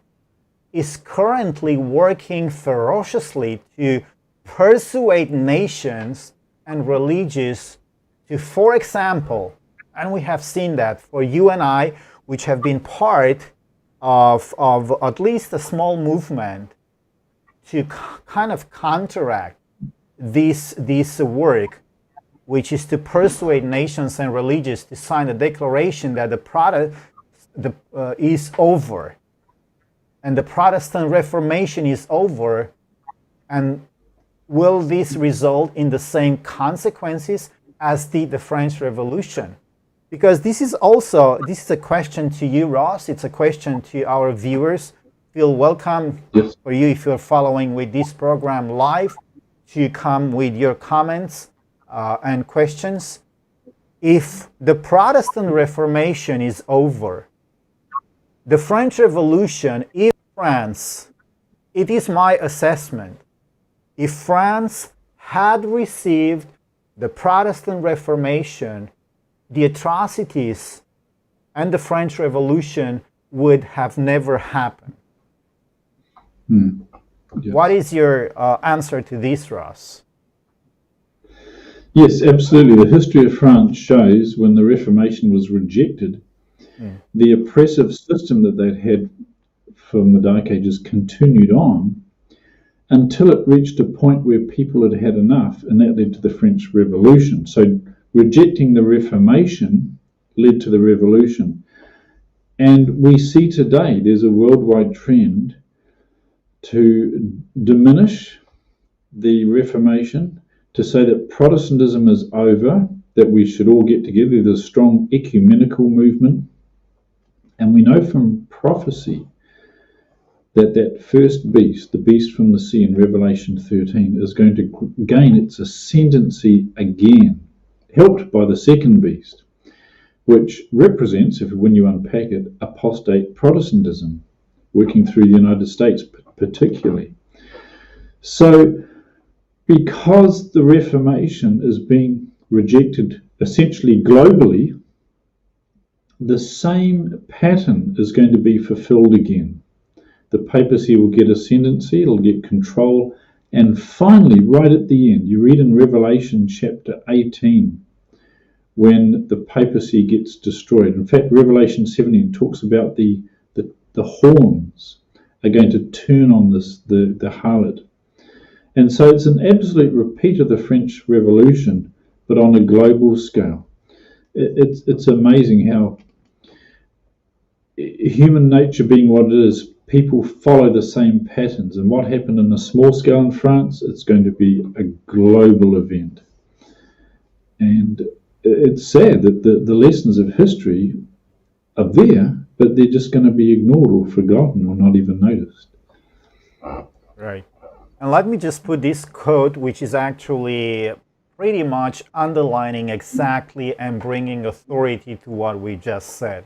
is currently working ferociously to persuade nations and religions to, for example, and we have seen that for you and I, which have been part of at least a small movement to kind of counteract this work, which is to persuade nations and religions to sign a declaration that is over, and the Protestant Reformation is over. And will this result in the same consequences as did the French Revolution? Because this is a question to you, Ross. It's a question to our viewers. Feel welcome. Yes. For you, if you're following with this program live, to come with your comments and questions. If the Protestant Reformation is over, the French Revolution, if France, it is my assessment, if France had received the Protestant Reformation, the atrocities and the French Revolution would have never happened. Yes. What is your answer to this, Ross? Yes, absolutely. The history of France shows when the Reformation was rejected, the oppressive system that they'd had for the Dark Ages continued on until it reached a point where people had had enough, and that led to the French Revolution. So rejecting the Reformation led to the Revolution. And we see today there's a worldwide trend to diminish the Reformation, to say that Protestantism is over, that we should all get together. There's a strong ecumenical movement. And we know from prophecy that that first beast, the beast from the sea in Revelation 13, is going to gain its ascendancy again, helped by the second beast, which represents, when you unpack it, apostate Protestantism, working through the United States particularly. So, because the Reformation is being rejected essentially globally, the same pattern is going to be fulfilled again. The papacy will get ascendancy, it'll get control, and finally, right at the end, you read in Revelation chapter 18, when the papacy gets destroyed. In fact, Revelation 17 talks about the horns are going to turn on the harlot. And so it's an absolute repeat of the French Revolution, but on a global scale. It's amazing how human nature being what it is, people follow the same patterns. And what happened on a small scale in France, it's going to be a global event. And it's sad that the lessons of history are there, but they're just going to be ignored or forgotten or not even noticed. Right. And let me just put this quote, which is actually pretty much underlining exactly and bringing authority to what we just said.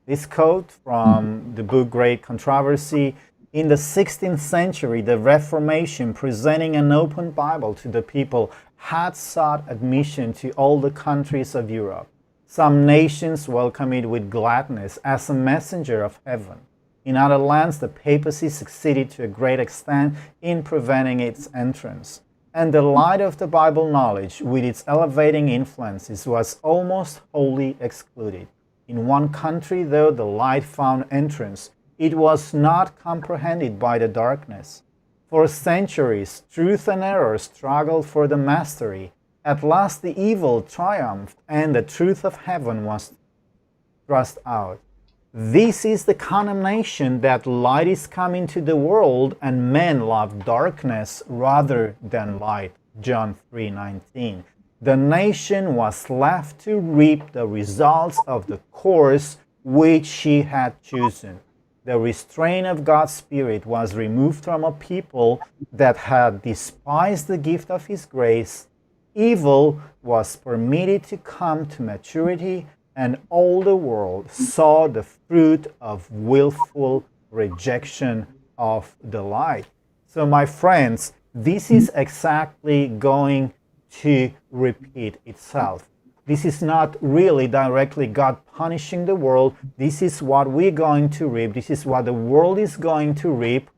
This quote from the book Great Controversy: in the 16th century, the Reformation, presenting an open Bible to the people, had sought admission to all the countries of Europe. Some nations welcomed it with gladness as a messenger of heaven. In other lands, the papacy succeeded to a great extent in preventing its entrance. And the light of the Bible knowledge, with its elevating influences, was almost wholly excluded. In one country, though the light found entrance, it was not comprehended by the darkness. For centuries, truth and error struggled for the mastery. At last the evil triumphed, and the truth of heaven was thrust out. This is the condemnation, that light is come into the world, and men love darkness rather than light. John 3:19. The nation was left to reap the results of the course which she had chosen. The restraint of God's Spirit was removed from a people that had despised the gift of His grace. Evil was permitted to come to maturity, and all the world saw the fruit of willful rejection of the light. So, my friends, this is exactly going to repeat itself. This is not really directly God punishing the world. This is what we're going to reap. This is what the world is going to reap.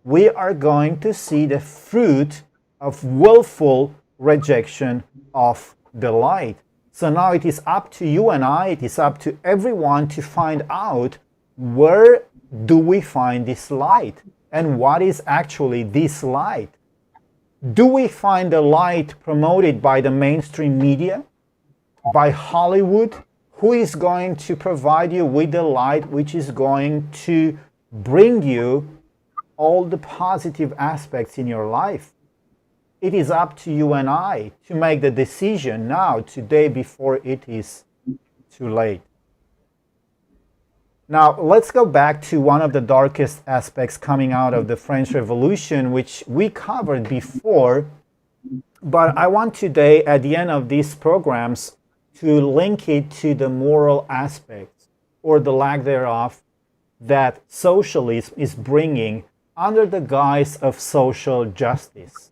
We are going to see the fruit of willful rejection of the light. So now it is up to you and I, it is up to everyone to find out, where do we find this light? And what is actually this light? Do we find the light promoted by the mainstream media, by Hollywood? Who is going to provide you with the light which is going to bring you all the positive aspects in your life? It is up to you and I to make the decision now, today, before it is too late. Now, let's go back to one of the darkest aspects coming out of the French Revolution, which we covered before. But I want today, at the end of these programs, to link it to the moral aspects, or the lack thereof, that socialism is bringing under the guise of social justice,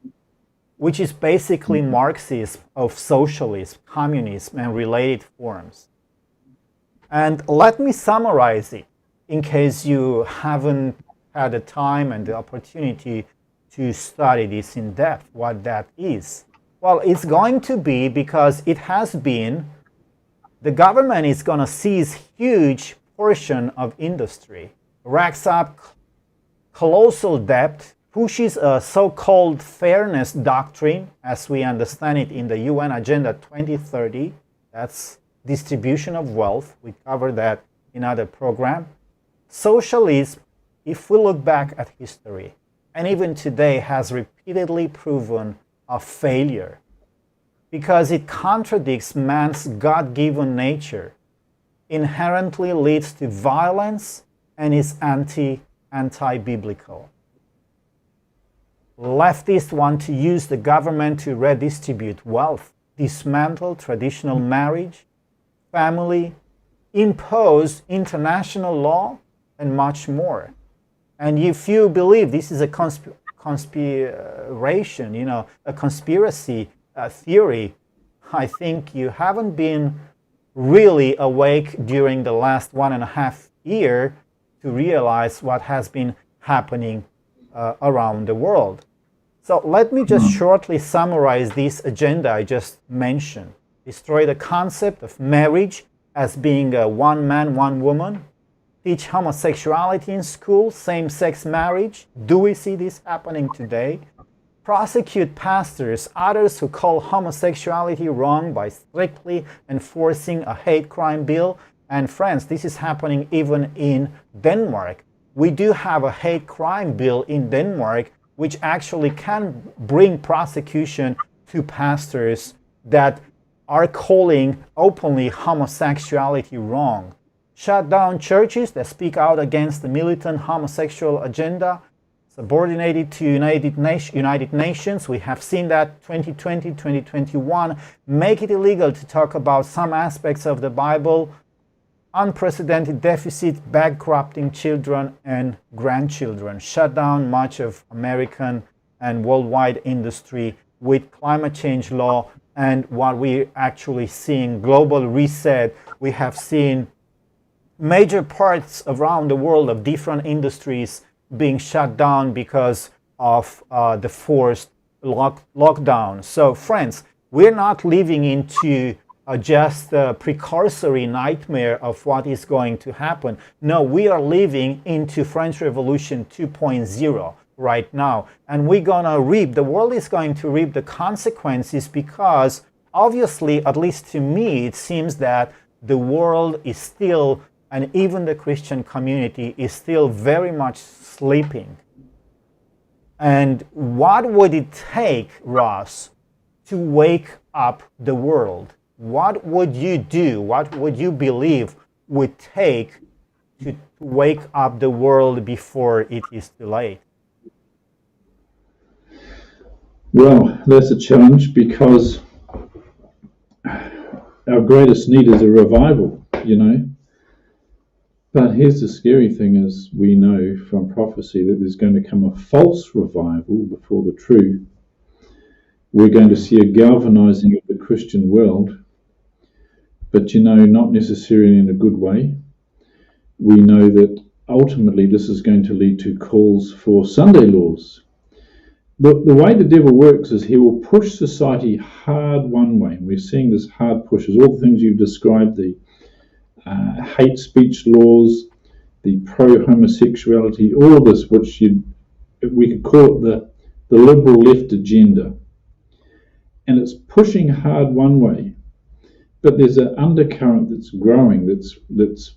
which is basically Marxism of socialism, communism, and related forms. And let me summarize it. in case you haven't had the time and the opportunity to study this in depth, what that is. Well, it's going to be because it has been, the government is going to seize huge portion of industry, racks up colossal debt, pushes a so-called fairness doctrine, as we understand it in the UN Agenda 2030. That's distribution of wealth. We covered that in other program. Socialism, if we look back at history, and even today has repeatedly proven a failure because it contradicts man's God-given nature, inherently leads to violence, and is anti-biblical. Leftists want to use the government to redistribute wealth, dismantle traditional marriage, family, impose international law, and much more. And if you believe this is a conspiration, a conspiracy theory, I think you haven't been really awake during the last 1.5 years to realize what has been happening around the world. So let me just shortly summarize this agenda I just mentioned. Destroy the concept of marriage as being a one man, one woman. Teach homosexuality in school, same-sex marriage. Do we see this happening today? Prosecute pastors, others who call homosexuality wrong by strictly enforcing a hate crime bill. And friends, this is happening even in Denmark. We do have a hate crime bill in Denmark which actually can bring prosecution to pastors that are calling openly homosexuality wrong. Shut down churches that speak out against the militant homosexual agenda, subordinated to United Nations. We have seen that 2020, 2021. Make it illegal to talk about some aspects of the Bible. Unprecedented deficit, bankrupting children and grandchildren. Shut down much of American and worldwide industry with climate change law and what we're actually seeing, global reset. We have seen major parts around the world of different industries being shut down because of the forced lockdown. So friends, we're not living into just a precursory nightmare of what is going to happen. No, we are living into French Revolution 2.0 right now. And we're going to reap, the world is going to reap the consequences because obviously, at least to me, it seems that the world is still, and even the Christian community is still very much sleeping. And what would it take, Ross, to wake up the world? What would you do? What would you believe would take to wake up the world before it is too late? Well, that's a challenge because our greatest need is a revival, But here's the scary thing, is we know from prophecy that there's going to come a false revival before the true. We're going to see a galvanizing of the Christian world, but not necessarily in a good way. We know that ultimately this is going to lead to calls for Sunday laws. The way the devil works is he will push society hard one way, and we're seeing this hard pushes, all the things you've described, the hate speech laws, the pro-homosexuality, all of this, which we could call it the liberal left agenda. And it's pushing hard one way, but there's an undercurrent that's growing, that's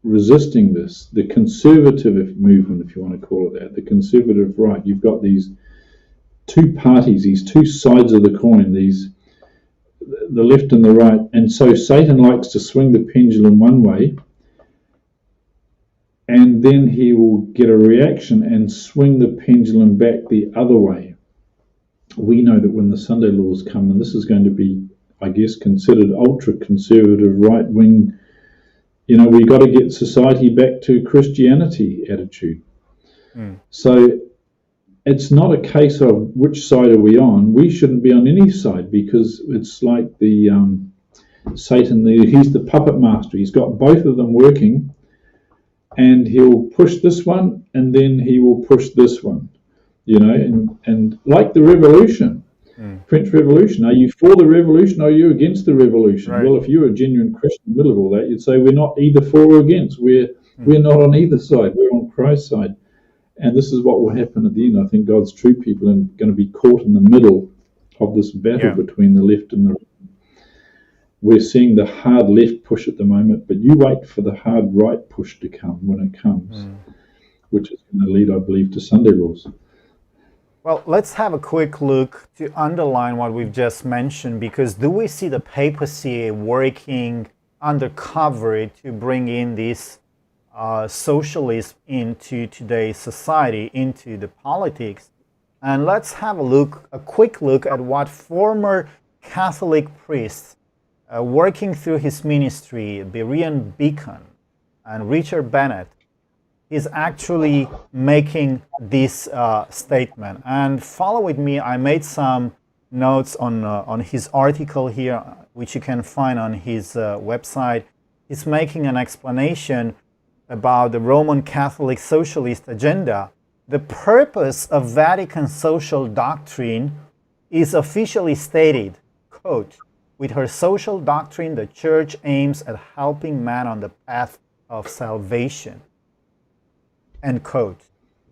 resisting this, the conservative movement, if you want to call it that, the conservative right. You've got these two parties, these two sides of the coin, the left and the right, and so Satan likes to swing the pendulum one way, and then he will get a reaction and swing the pendulum back the other way. We know that when the Sunday laws come, and this is going to be, I guess, considered ultra-conservative, right-wing, we got to get society back to Christianity attitude. So it's not a case of which side are we on. We shouldn't be on any side, because it's like the Satan, he's the puppet master. He's got both of them working, and he'll push this one, and then he will push this one, and like the revolution, French Revolution. Are you for the revolution or are you against the revolution? Right. Well, if you're a genuine Christian in the middle of all that, you'd say we're not either for or against. We're not on either side. We're on Christ's side. And this is what will happen at the end. I think God's true people are going to be caught in the middle of this battle between the left and the right. We're seeing the hard left push at the moment, but you wait for the hard right push to come when it comes, which is going to lead, I believe, to Sunday rules. Well, let's have a quick look to underline what we've just mentioned, because do we see the papacy working undercover to bring in this socialism into today's society, into the politics? And let's have a quick look at what former Catholic priests working through his ministry, Berean Beacon and Richard Bennett, is actually making this statement. And follow with me, I made some notes on his article here, which you can find on his website. He's making an explanation about the Roman Catholic socialist agenda. The purpose of Vatican social doctrine is officially stated, quote, "With her social doctrine, the Church aims at helping man on the path of salvation." End quote.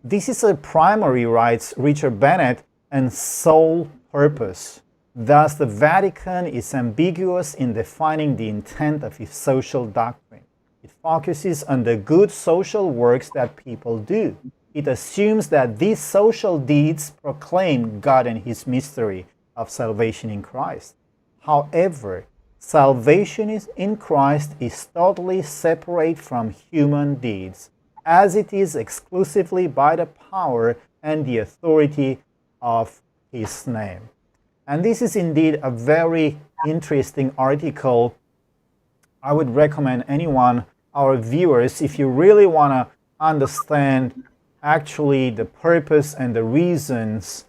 This is a primary, writes Richard Bennett, and sole purpose. Thus, the Vatican is ambiguous in defining the intent of its social doctrine. It focuses on the good social works that people do. It assumes that these social deeds proclaim God and His mystery of salvation in Christ. However, salvation in Christ is totally separate from human deeds, as it is exclusively by the power and the authority of His name. And this is indeed a very interesting article. I would recommend anyone, our viewers, if you really want to understand actually the purpose and the reasons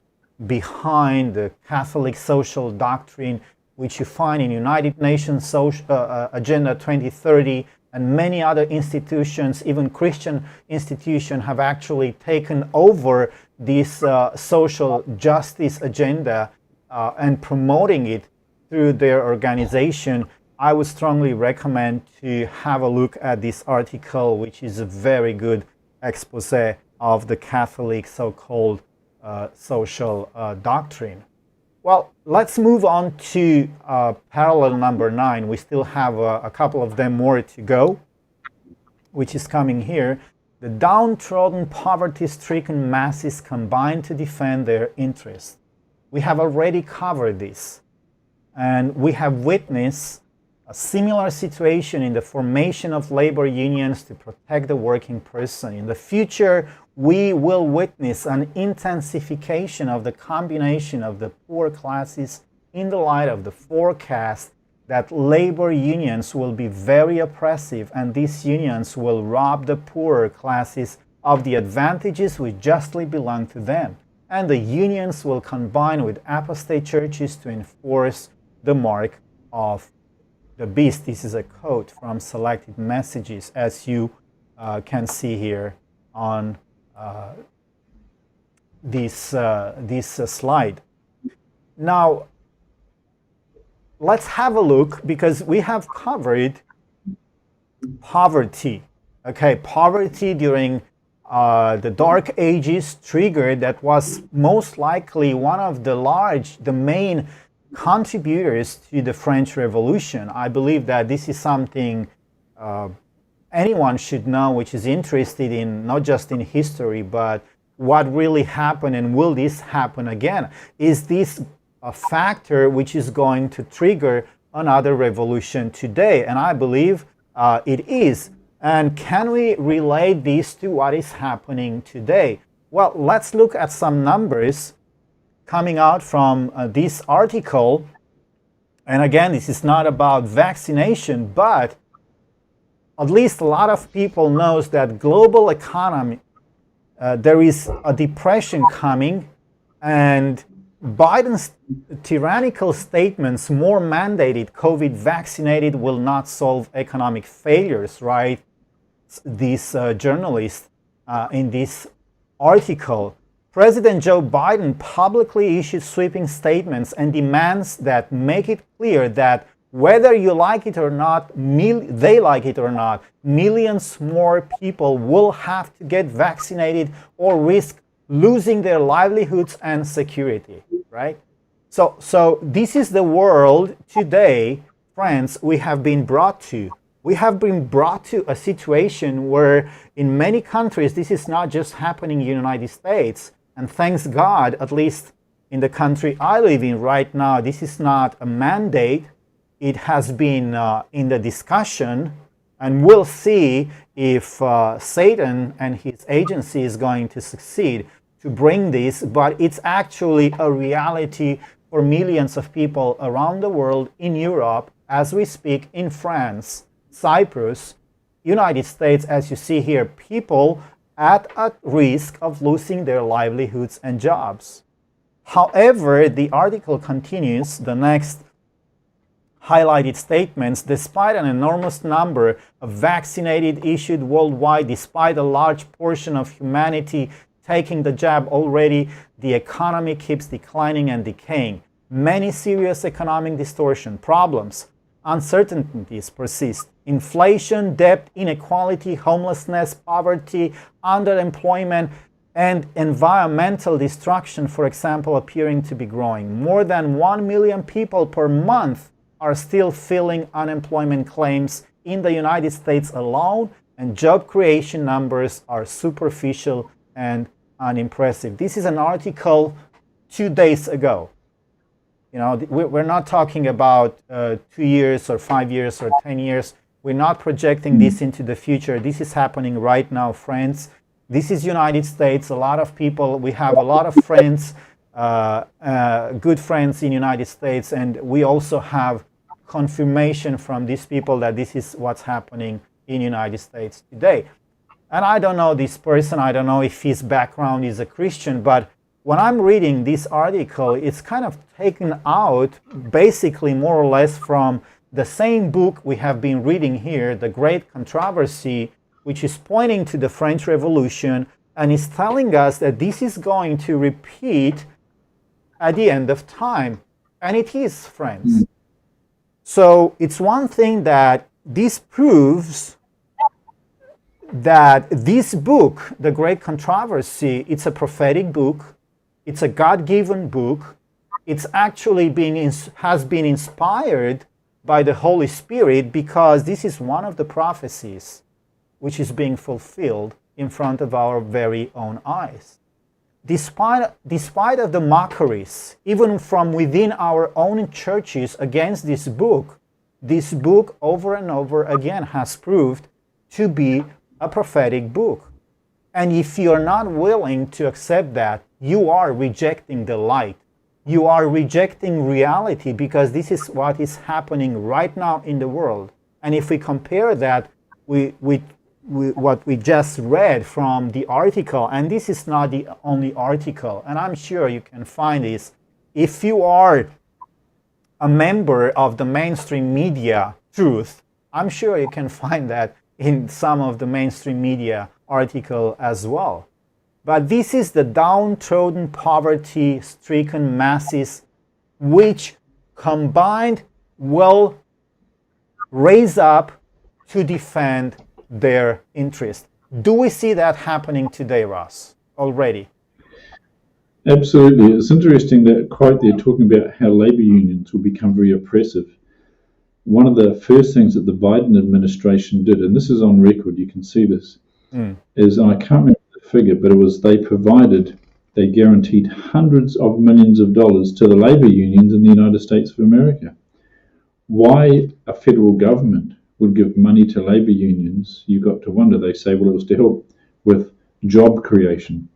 behind the Catholic social doctrine, which you find in United Nations Agenda 2030, and many other institutions, even Christian institutions, have actually taken over this social justice agenda and promoting it through their organization. I would strongly recommend to have a look at this article, which is a very good expose of the Catholic so-called social doctrine. Well, let's move on to parallel number 9. We still have a couple of them more to go, which is coming here. The downtrodden, poverty-stricken masses combine to defend their interests. We have already covered this, and we have witnessed a similar situation in the formation of labor unions to protect the working person. In the future, we will witness an intensification of the combination of the poor classes in the light of the forecast that labor unions will be very oppressive, and these unions will rob the poorer classes of the advantages which justly belong to them. And the unions will combine with apostate churches to enforce the mark of the beast. This is a quote from Selected Messages, as you can see here on this slide. Now, let's have a look, because we have covered poverty. Okay, poverty during the Dark Ages triggered, that was most likely one of the main contributors to the French Revolution. I believe that this is something anyone should know, which is interested in not just in history, but what really happened, and will this happen again? Is this a factor which is going to trigger another revolution today? And I believe it is. And can we relate this to what is happening today? Well, let's look at some numbers coming out from this article. And again, this is not about vaccination, but at least a lot of people knows that global economy, there is a depression coming, and Biden's tyrannical statements, more mandated, COVID vaccinated will not solve economic failures, right? this journalist in this article. President Joe Biden publicly issued sweeping statements and demands that make it clear that whether you like it or not, they like it or not, millions more people will have to get vaccinated or risk losing their livelihoods and security, right? So this is the world today, friends, we have been brought to. We have been brought to a situation where in many countries, this is not just happening in the United States. And thanks God, at least in the country I live in right now, this is not a mandate. It has been in the discussion, and we'll see if Satan and his agency is going to succeed to bring this, but it's actually a reality for millions of people around the world, in Europe, as we speak, in France, Cyprus, United States, as you see here, people at risk of losing their livelihoods and jobs. However, the article continues, the next highlighted statements, despite an enormous number of vaccinated issued worldwide, despite a large portion of humanity taking the jab already, the economy keeps declining and decaying. Many serious economic distortion problems, uncertainties persist. Inflation, debt, inequality, homelessness, poverty, underemployment, and environmental destruction, for example, appearing to be growing. More than 1 million people per month are still filing unemployment claims in the United States alone, and job creation numbers are superficial and unimpressive. This is an article 2 days ago. You know, we're not talking about 2 years or 5 years or 10 years. We're not projecting this into the future. This is happening right now, friends. This is United States. A lot of people, we have a lot of friends, good friends in United States, and we also have confirmation from these people that this is what's happening in United States today. And I don't know this person, I don't know if his background is a Christian, but when I'm reading this article, it's kind of taken out basically more or less from the same book we have been reading here, The Great Controversy, which is pointing to the French Revolution and is telling us that this is going to repeat at the end of time. And it is, friends. So it's one thing that this proves that this book, The Great Controversy, it's a prophetic book. It's a God-given book. It's actually has been inspired by the Holy Spirit, because this is one of the prophecies which is being fulfilled in front of our very own eyes. Despite of the mockeries, even from within our own churches against this book over and over again has proved to be a prophetic book. And if you're not willing to accept that, you are rejecting the light. You are rejecting reality, because this is what is happening right now in the world. And if we compare that with what we just read from the article, and this is not the only article, and I'm sure you can find this. If you are a member of the mainstream media truth, I'm sure you can find that in some of the mainstream media article as well. But this is the downtrodden, poverty-stricken masses which combined will raise up to defend their interest. Do we see that happening today, Ross, already? Absolutely. It's interesting that quote there talking about how labor unions will become very oppressive. One of the first things that the Biden administration did, and this is on record, you can see this, is, and I can't remember the figure, but it was they guaranteed hundreds of millions of dollars to the labor unions in the United States of America. Why a federal government would give money to labor unions, you got to wonder. They say, well, it was to help with job creation.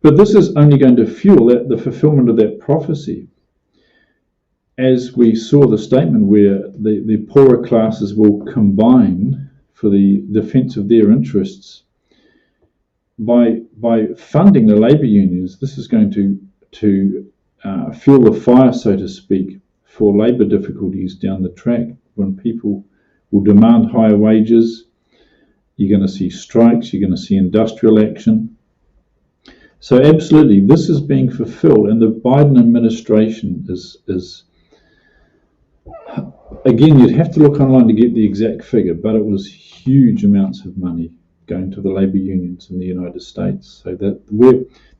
But this is only going to fuel the fulfillment of that prophecy. As we saw the statement where the poorer classes will combine for the defense of their interests, by funding the labor unions, this is going to fuel the fire, so to speak, for labor difficulties down the track, when people will demand higher wages, You're going to see strikes. You're going to see industrial action. So absolutely, this is being fulfilled, and the Biden administration is again, you'd have to look online to get the exact figure, but it was huge amounts of money going to the labour unions in the United States. So that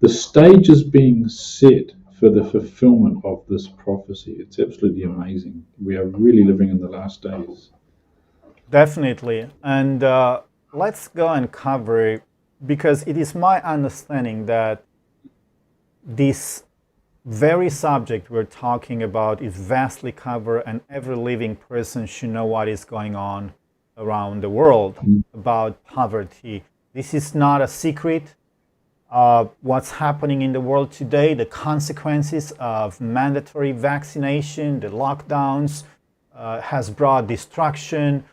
the stage is being set for the fulfillment of this prophecy. It's absolutely amazing. We are really living in the last days. Definitely. And let's go and cover, because it is my understanding that this very subject we're talking about is vastly covered, and every living person should know what is going on around the world about poverty. This is not a secret. What's happening in the world today, the consequences of mandatory vaccination, the lockdowns, has brought destruction.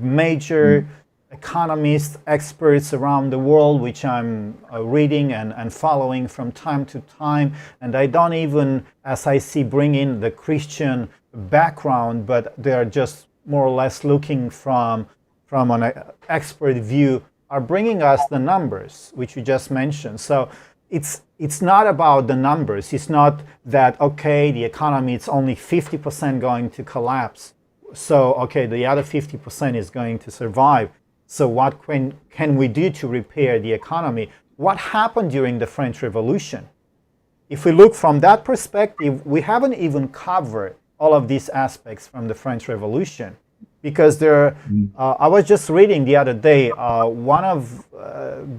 Major economists, experts around the world, which I'm reading and following from time to time, and I don't even, as I see, bring in the Christian background, but they're just more or less looking from an expert view, are bringing us the numbers which you just mentioned. So it's not about the numbers. It's not that, okay, the economy is only 50% going to collapse, so okay, the other 50% is going to survive. So what can we do to repair the economy? What happened during the French Revolution? If we look from that perspective, we haven't even covered all of these aspects from the French Revolution, because there. I was just reading the other day, one of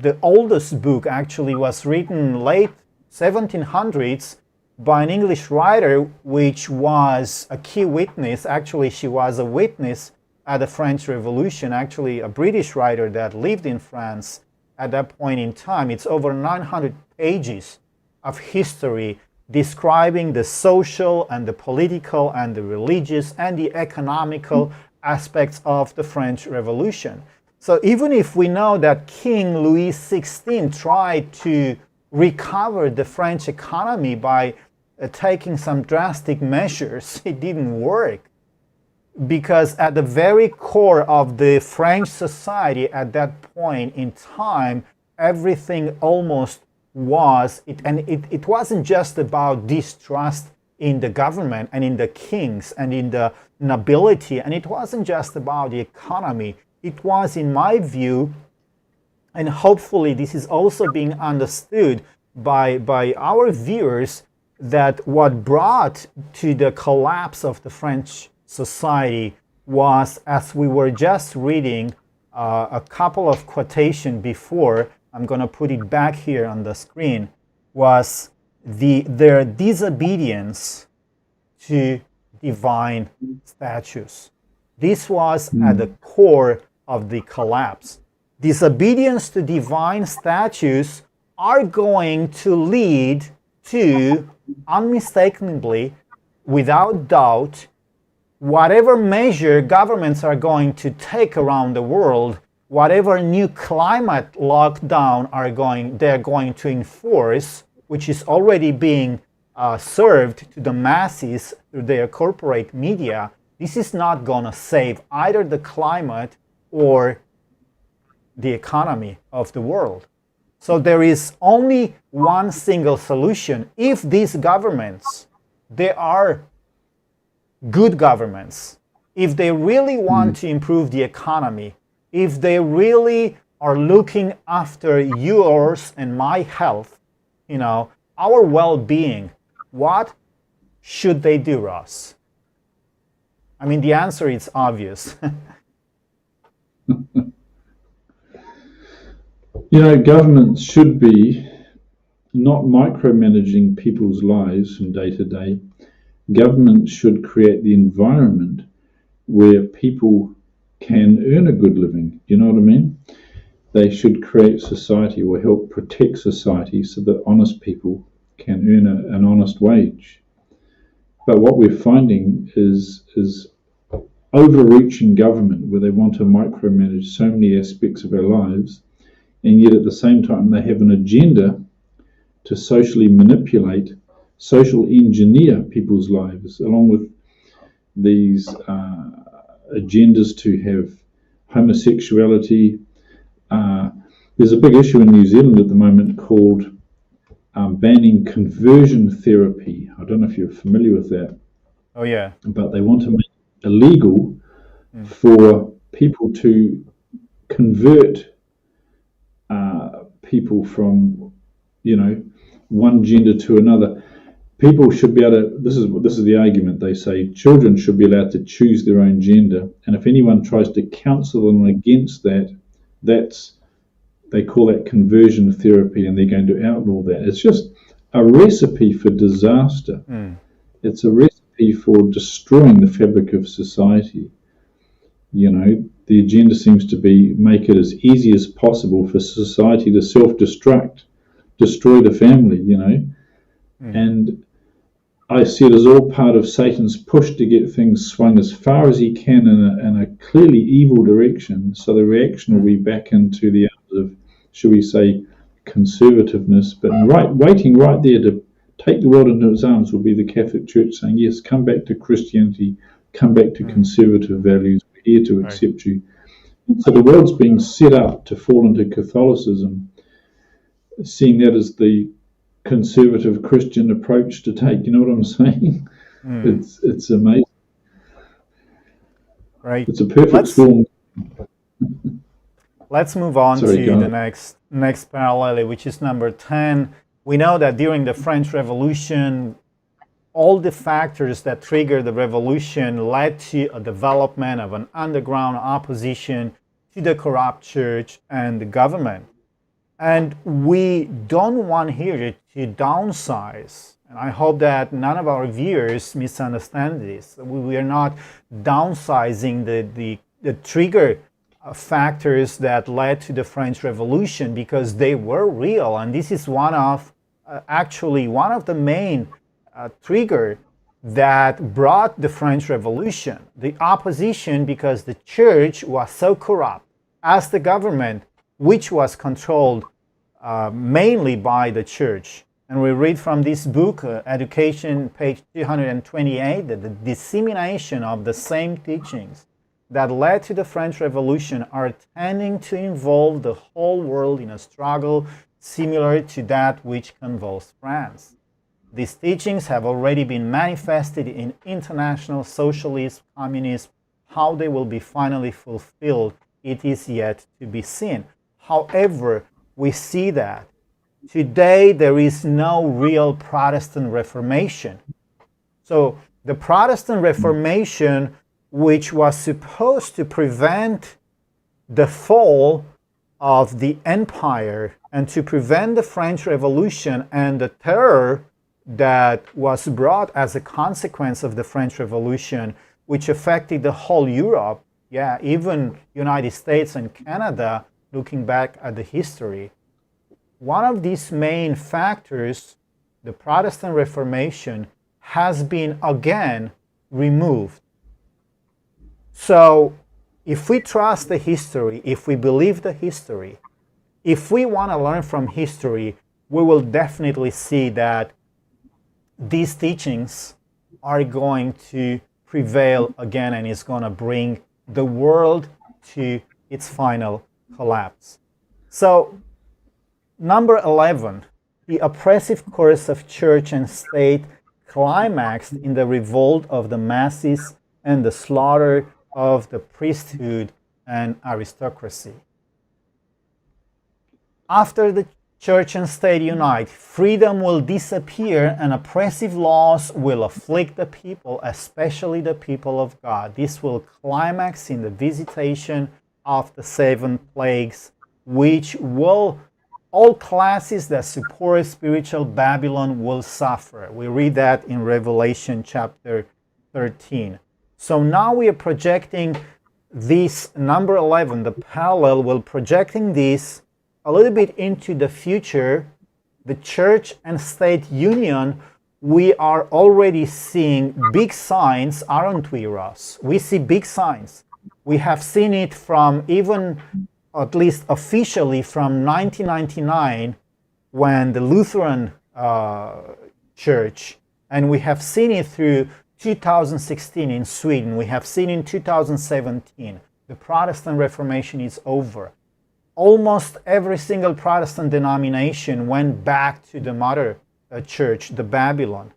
the oldest book actually was written late 1700s by an English writer, which was a key witness. Actually, she was a witness at the French Revolution, actually a British writer that lived in France at that point in time. It's over 900 pages of history describing the social and the political and the religious and the economical aspects of the French Revolution. So even if we know that King Louis XVI tried to recover the French economy by taking some drastic measures, it didn't work. Because at the very core of the French society at that point in time, everything almost was, it wasn't just about distrust in the government and in the kings and in the nobility, and it wasn't just about the economy. It was, in my view, and hopefully this is also being understood by our viewers, that what brought to the collapse of the French society was, as we were just reading a couple of quotations before, I'm going to put it back here on the screen, was their disobedience to divine statutes. This was at the core of the collapse. Disobedience to divine statutes are going to lead to, unmistakably, without doubt, whatever measure governments are going to take around the world, whatever new climate lockdown they're going to enforce, which is already being served to the masses through their corporate media, this is not going to save either the climate or the economy of the world. So there is only one single solution. If these governments, they are good governments, if they really want to improve the economy, if they really are looking after yours and my health, our well-being, what should they do, Ross? I mean, the answer is obvious. Governments should be not micromanaging people's lives from day to day. Government should create the environment where people can earn a good living. Do you know what I mean? They should create society or help protect society so that honest people can earn an honest wage. But what we're finding is overreaching government, where they want to micromanage so many aspects of our lives, and yet at the same time they have an agenda to socially manipulate, social engineer people's lives, along with these agendas to have homosexuality, there's a big issue in New Zealand at the moment called banning conversion therapy. I don't know if you're familiar with that. Oh, yeah. But they want to make it illegal for people to convert people from, one gender to another. People should be able to. This is the argument. They say children should be allowed to choose their own gender, and if anyone tries to counsel them against that, they call that conversion therapy, and they're going to outlaw that. It's just a recipe for disaster. It's a recipe for destroying the fabric of society. The agenda seems to be make it as easy as possible for society to self-destruct, destroy the family, And I see it as all part of Satan's push to get things swung as far as he can in a clearly evil direction. So the reaction will be back into the arms of, shall we say, conservativeness. But waiting right there to take the world into its arms will be the Catholic Church saying, yes, come back to Christianity, come back to conservative values, we're here to accept you. So the world's being set up to fall into Catholicism, seeing that as the conservative Christian approach to take. You know what I'm saying? It's amazing. Right. It's a perfect storm. Let's move on to the next parallel, which is number 10. We know that during the French Revolution, all the factors that triggered the revolution led to a development of an underground opposition to the corrupt church and the government. And we don't want here to downsize. And I hope that none of our viewers misunderstand this. We are not downsizing the trigger factors that led to the French Revolution, because they were real. And this is one of the main trigger that brought the French Revolution. The opposition, because the church was so corrupt as the government, which was controlled mainly by the church. And we read from this book, Education, page 228, that the dissemination of the same teachings that led to the French Revolution are tending to involve the whole world in a struggle similar to that which convulsed France. These teachings have already been manifested in international socialism, communism. How they will be finally fulfilled, it is yet to be seen. However, we see that today there is no real Protestant Reformation. So the Protestant Reformation, which was supposed to prevent the fall of the empire and to prevent the French Revolution and the terror that was brought as a consequence of the French Revolution, which affected the whole Europe, even United States and Canada, looking back at the history. One of these main factors, the Protestant Reformation, has been again removed. So if we trust the history, if we believe the history, if we want to learn from history, we will definitely see that these teachings are going to prevail again, and it's going to bring the world to its final collapse. So, number 11, the oppressive course of church and state climaxed in the revolt of the masses and the slaughter of the priesthood and aristocracy. After the church and state unite, freedom will disappear and oppressive laws will afflict the people, especially the people of God. This will climax in the visitation of the 7 plagues, which will all classes that support spiritual Babylon will suffer. We read that in Revelation chapter 13. So now we are projecting this number 11, the parallel, we're projecting this a little bit into the future, the church and state union. We are already seeing big signs, aren't we, Ross? We see big signs. We have seen it from even, at least officially, from 1999, when the Lutheran Church, and we have seen it through 2016 in Sweden, we have seen in 2017, the Protestant Reformation is over. almost every single Protestant denomination went back to the mother church, the Babylon,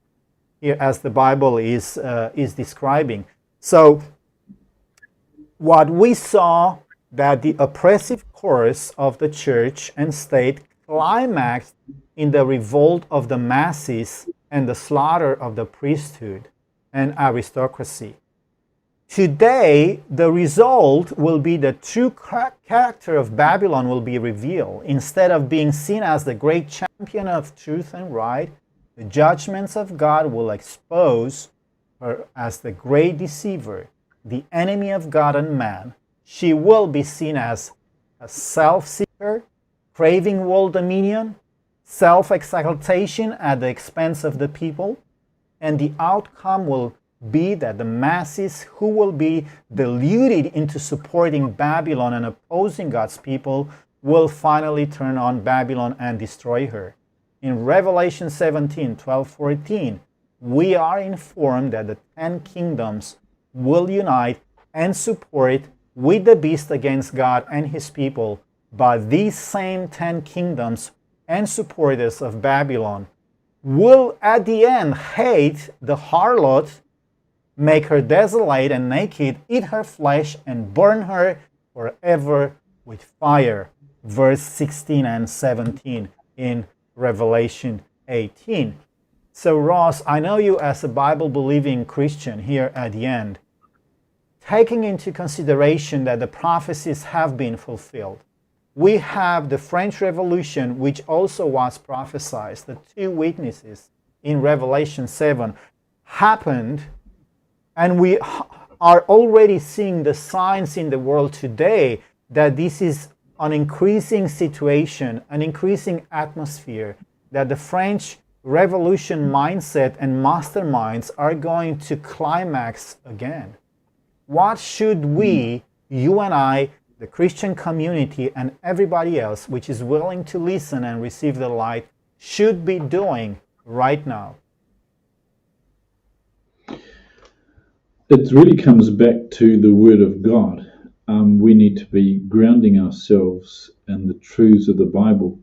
here as the Bible is describing. So what we saw, that the oppressive course of the church and state climaxed in the revolt of the masses and the slaughter of the priesthood and aristocracy. Today, the result will be the true character of Babylon will be revealed. Instead of being seen as the great champion of truth and right, the judgments of God will expose her as the great deceiver, the enemy of God and man. She will be seen as a self-seeker, craving world dominion, self-exaltation at the expense of the people, and the outcome will be that the masses who will be deluded into supporting Babylon and opposing God's people will finally turn on Babylon and destroy her. In Revelation 17, 12, 14, we are informed that the 10 kingdoms will unite and support with the beast against God and his people, but these same 10 kingdoms and supporters of Babylon will at the end hate the harlot, make her desolate and naked, eat her flesh, and burn her forever with fire. Verse 16 and 17 in Revelation 18. So Ross, I know you as a Bible-believing Christian here at the end, taking into consideration that the prophecies have been fulfilled. We have the French Revolution, which also was prophesied. The two witnesses in Revelation 7 happened, and we are already seeing the signs in the world today that this is an increasing situation, an increasing atmosphere, that the French Revolution mindset and masterminds are going to climax again. What should we, you and I, the Christian community, and everybody else which is willing to listen and receive the light should be doing right now? It really comes back to the Word of God. We need to be grounding ourselves in the truths of the Bible.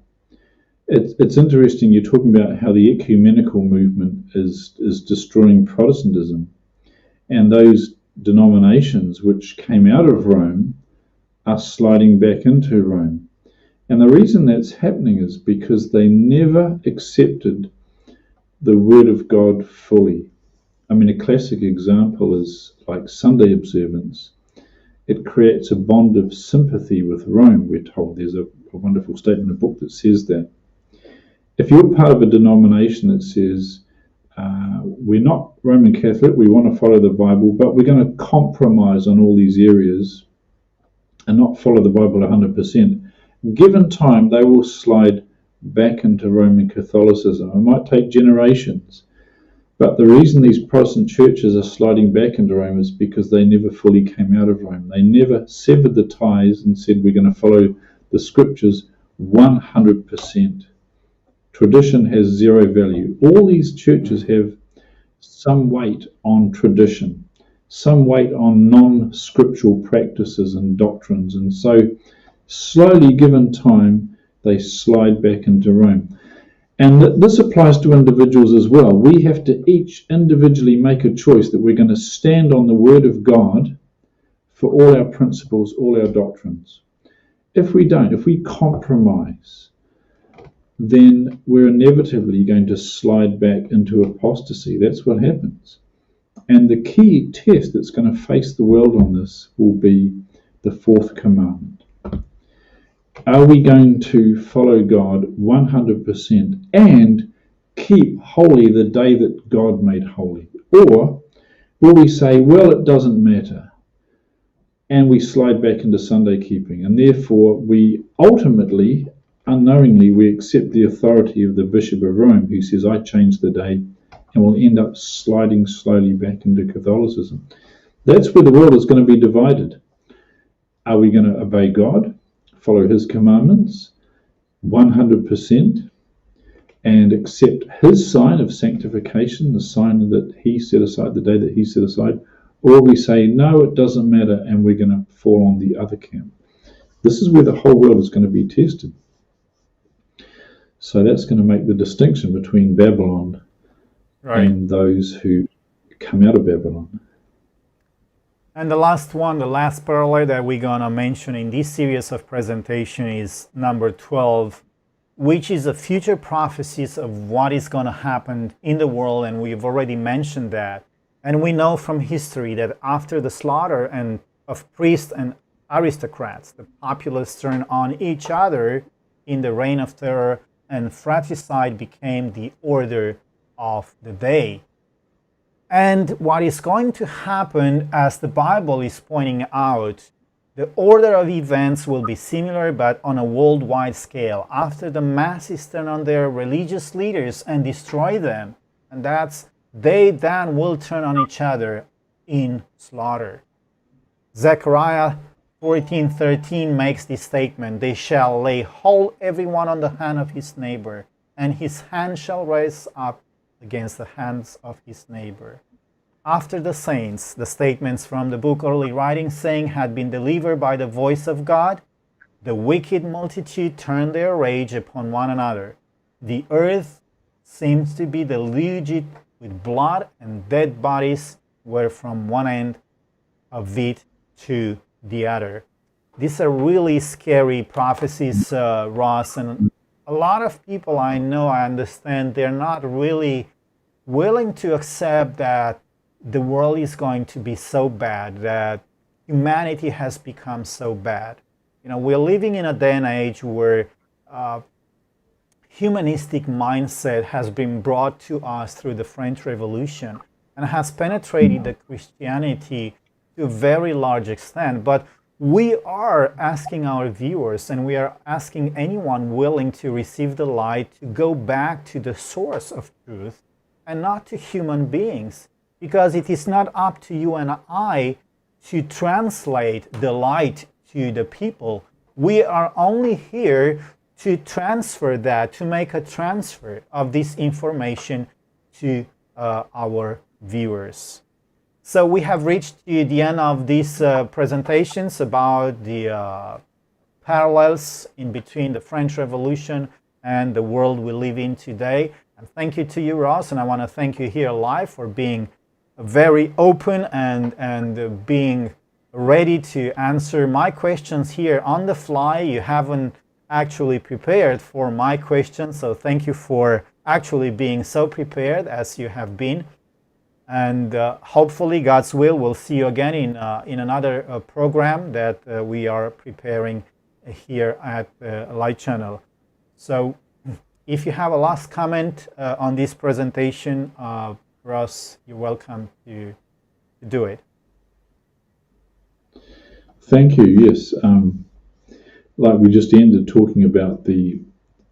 It's interesting, you're talking about how the ecumenical movement is destroying Protestantism, and those denominations which came out of Rome are sliding back into Rome. And the reason that's happening is because they never accepted the Word of God fully. I mean, a classic example is like Sunday observance. It creates a bond of sympathy with Rome, we're told. There's a wonderful statement in a book that says that. If you're part of a denomination that says, we're not Roman Catholic, we want to follow the Bible, but we're going to compromise on all these areas and not follow the Bible 100%, given time, they will slide back into Roman Catholicism. It might take generations. But the reason these Protestant churches are sliding back into Rome is because they never fully came out of Rome. They never severed the ties and said, we're going to follow the scriptures 100%. Tradition has zero value. All these churches have some weight on tradition, some weight on non-scriptural practices and doctrines. And so, slowly, given time, they slide back into Rome. And this applies to individuals as well. We have to each individually make a choice that we're going to stand on the Word of God for all our principles, all our doctrines. If we don't, if we compromise, then we're inevitably going to slide back into apostasy. That's what happens. And the key test that's going to face the world on this will be the fourth commandment. Are we going to follow God 100% and keep holy the day that God made holy? Or will we say, well, it doesn't matter, and we slide back into Sunday keeping, and therefore we ultimately, unknowingly, we accept the authority of the Bishop of Rome, who says, I changed the day, and we'll end up sliding slowly back into Catholicism. That's where the world is going to be divided. Are we going to obey God, follow his commandments 100%, and accept his sign of sanctification, the sign that he set aside, the day that he set aside, or we say, no, it doesn't matter, and we're going to fall on the other camp? This is where the whole world is going to be tested. So that's going to make the distinction between Babylon and those who come out of Babylon. And the last one, the last parallel that we're going to mention in this series of presentation is number 12, which is the future prophecies of what is going to happen in the world, and we've already mentioned that. And we know from history that after the slaughter and of priests and aristocrats, the populace turned on each other in the reign of terror, and fratricide became the order of the day. And what is going to happen, as the Bible is pointing out, the order of events will be similar but on a worldwide scale. After the masses turn on their religious leaders and destroy them, and they then will turn on each other in slaughter. Zechariah 14:13 makes this statement, "They shall lay hold everyone on the hand of his neighbor, and his hand shall rise up against the hands of his neighbor." After the saints, the statements from the book Early Writings saying had been delivered by the voice of God, the wicked multitude turned their rage upon one another. The earth seems to be deluged with blood, and dead bodies were from one end of it to the other. These are really scary prophecies, Ross, and a lot of people I know, I understand, they're not really willing to accept that the world is going to be so bad, that humanity has become so bad. You know, we're living in a day and age where humanistic mindset has been brought to us through the French Revolution and has penetrated the Christianity to a very large extent. But we are asking our viewers, and we are asking anyone willing to receive the light, to go back to the source of truth and not to human beings, because it is not up to you and I to translate the light to the people. We are only here to transfer that, to make a transfer of this information to our viewers. So we have reached the end of these presentations about the parallels in between the French Revolution and the world we live in today. And thank you to you, Ross, and I want to thank you here live for being very open and being ready to answer my questions here on the fly. You haven't actually prepared for my questions, so thank you for actually being so prepared as you have been. And hopefully, God's will, we'll see you again in another program that we are preparing here at Light Channel. So if you have a last comment on this presentation, Ross, you're welcome to do it. Thank you. Yes, like we just ended talking about the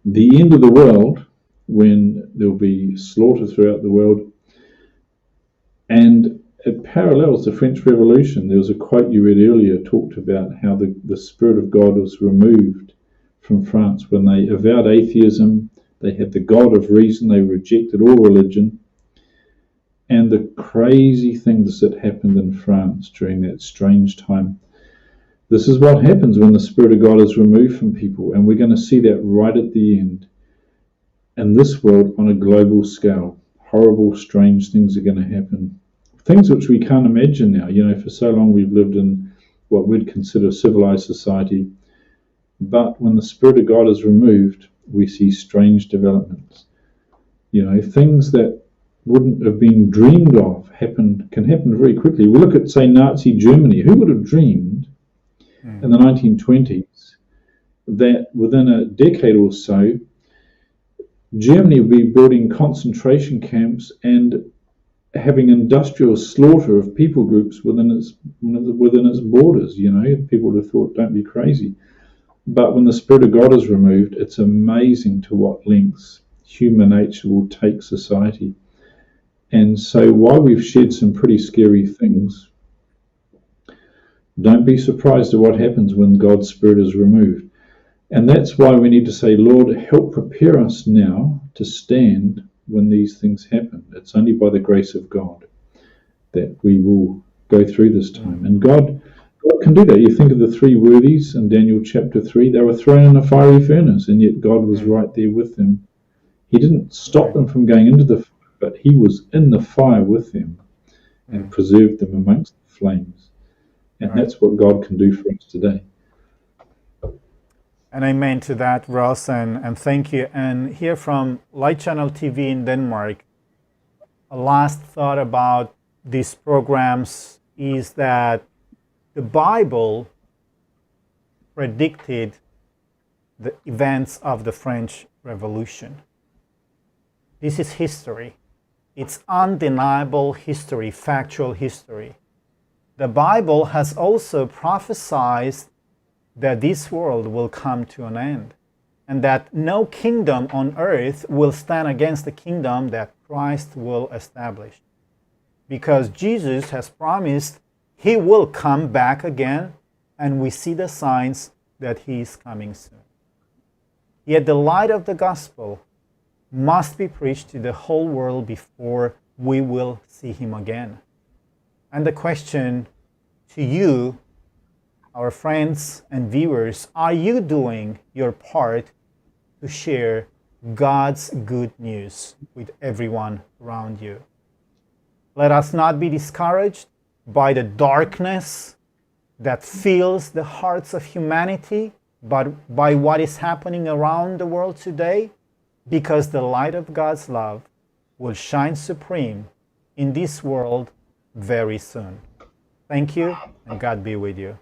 end of the world, when there'll be slaughter throughout the world, and it parallels the French Revolution. There was a quote you read earlier, talked about how the Spirit of God was removed from France when they avowed atheism. They had the God of reason. They rejected all religion. And the crazy things that happened in France during that strange time. This is what happens when the Spirit of God is removed from people. And we're going to see that right at the end. In this world, on a global scale, horrible, strange things are going to happen. Things which we can't imagine now. You know, for so long we've lived in what we'd consider civilized society. But when the Spirit of God is removed, we see strange developments. You know, things that wouldn't have been dreamed of can happen very quickly. We look at, say, Nazi Germany. Who would have dreamed in the 1920s that within a decade or so, Germany would be building concentration camps and having industrial slaughter of people groups within its borders? You know, people would have thought, don't be crazy. But when the Spirit of God is removed, it's amazing to what lengths human nature will take society. And so while we've shared some pretty scary things, don't be surprised at what happens when God's Spirit is removed. And that's why we need to say, Lord, help prepare us now to stand when these things happen. It's only by the grace of God that we will go through this time. And God God can do that. You think of the three worthies in Daniel chapter 3, they were thrown in a fiery furnace, and yet God was right there with them. He didn't stop them from going into the fire, but he was in the fire with them and preserved them amongst the flames. And that's what God can do for us today. And amen to that, Ross, and thank you. And here from Light Channel TV in Denmark, a last thought about these programs is that the Bible predicted the events of the French Revolution. This is history. It's undeniable history, factual history. The Bible has also prophesied that this world will come to an end and that no kingdom on earth will stand against the kingdom that Christ will establish. Because Jesus has promised he will come back again, and we see the signs that he is coming soon. Yet the light of the gospel must be preached to the whole world before we will see him again. And the question to you, our friends and viewers, are you doing your part to share God's good news with everyone around you? Let us not be discouraged by the darkness that fills the hearts of humanity, but by what is happening around the world today, because the light of God's love will shine supreme in this world very soon. Thank you, and God be with you.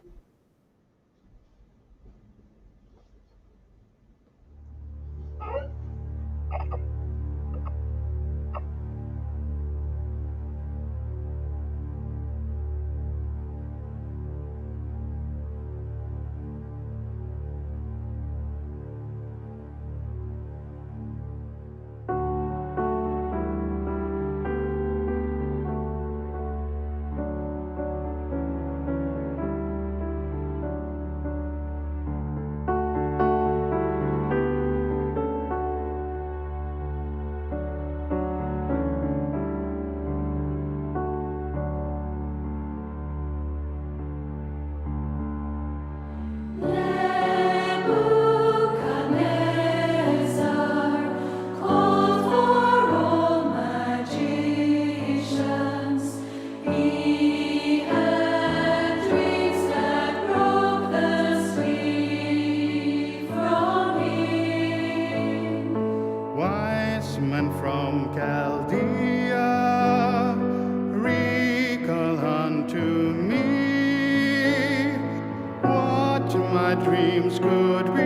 Dreams could be,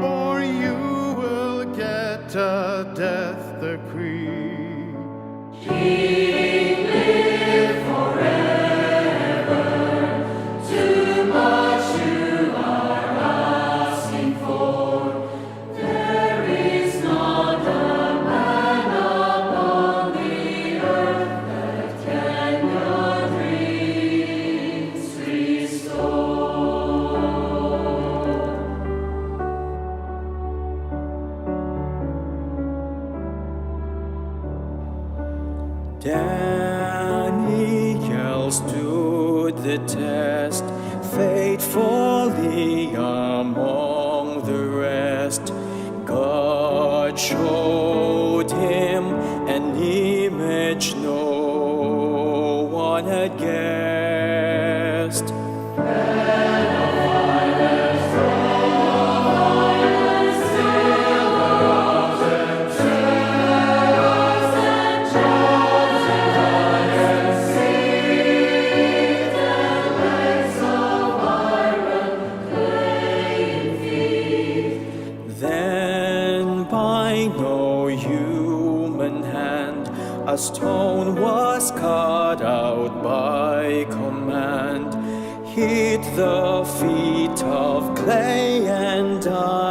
or you will get a death decree. King, live forever. Too much you are asking for. There is not a man upon the earth that can your dreams restore. Daniel stood the test, faithfully among the rest. God showed him an image no one had guessed. A stone was cut out by command, hit the feet of clay and died.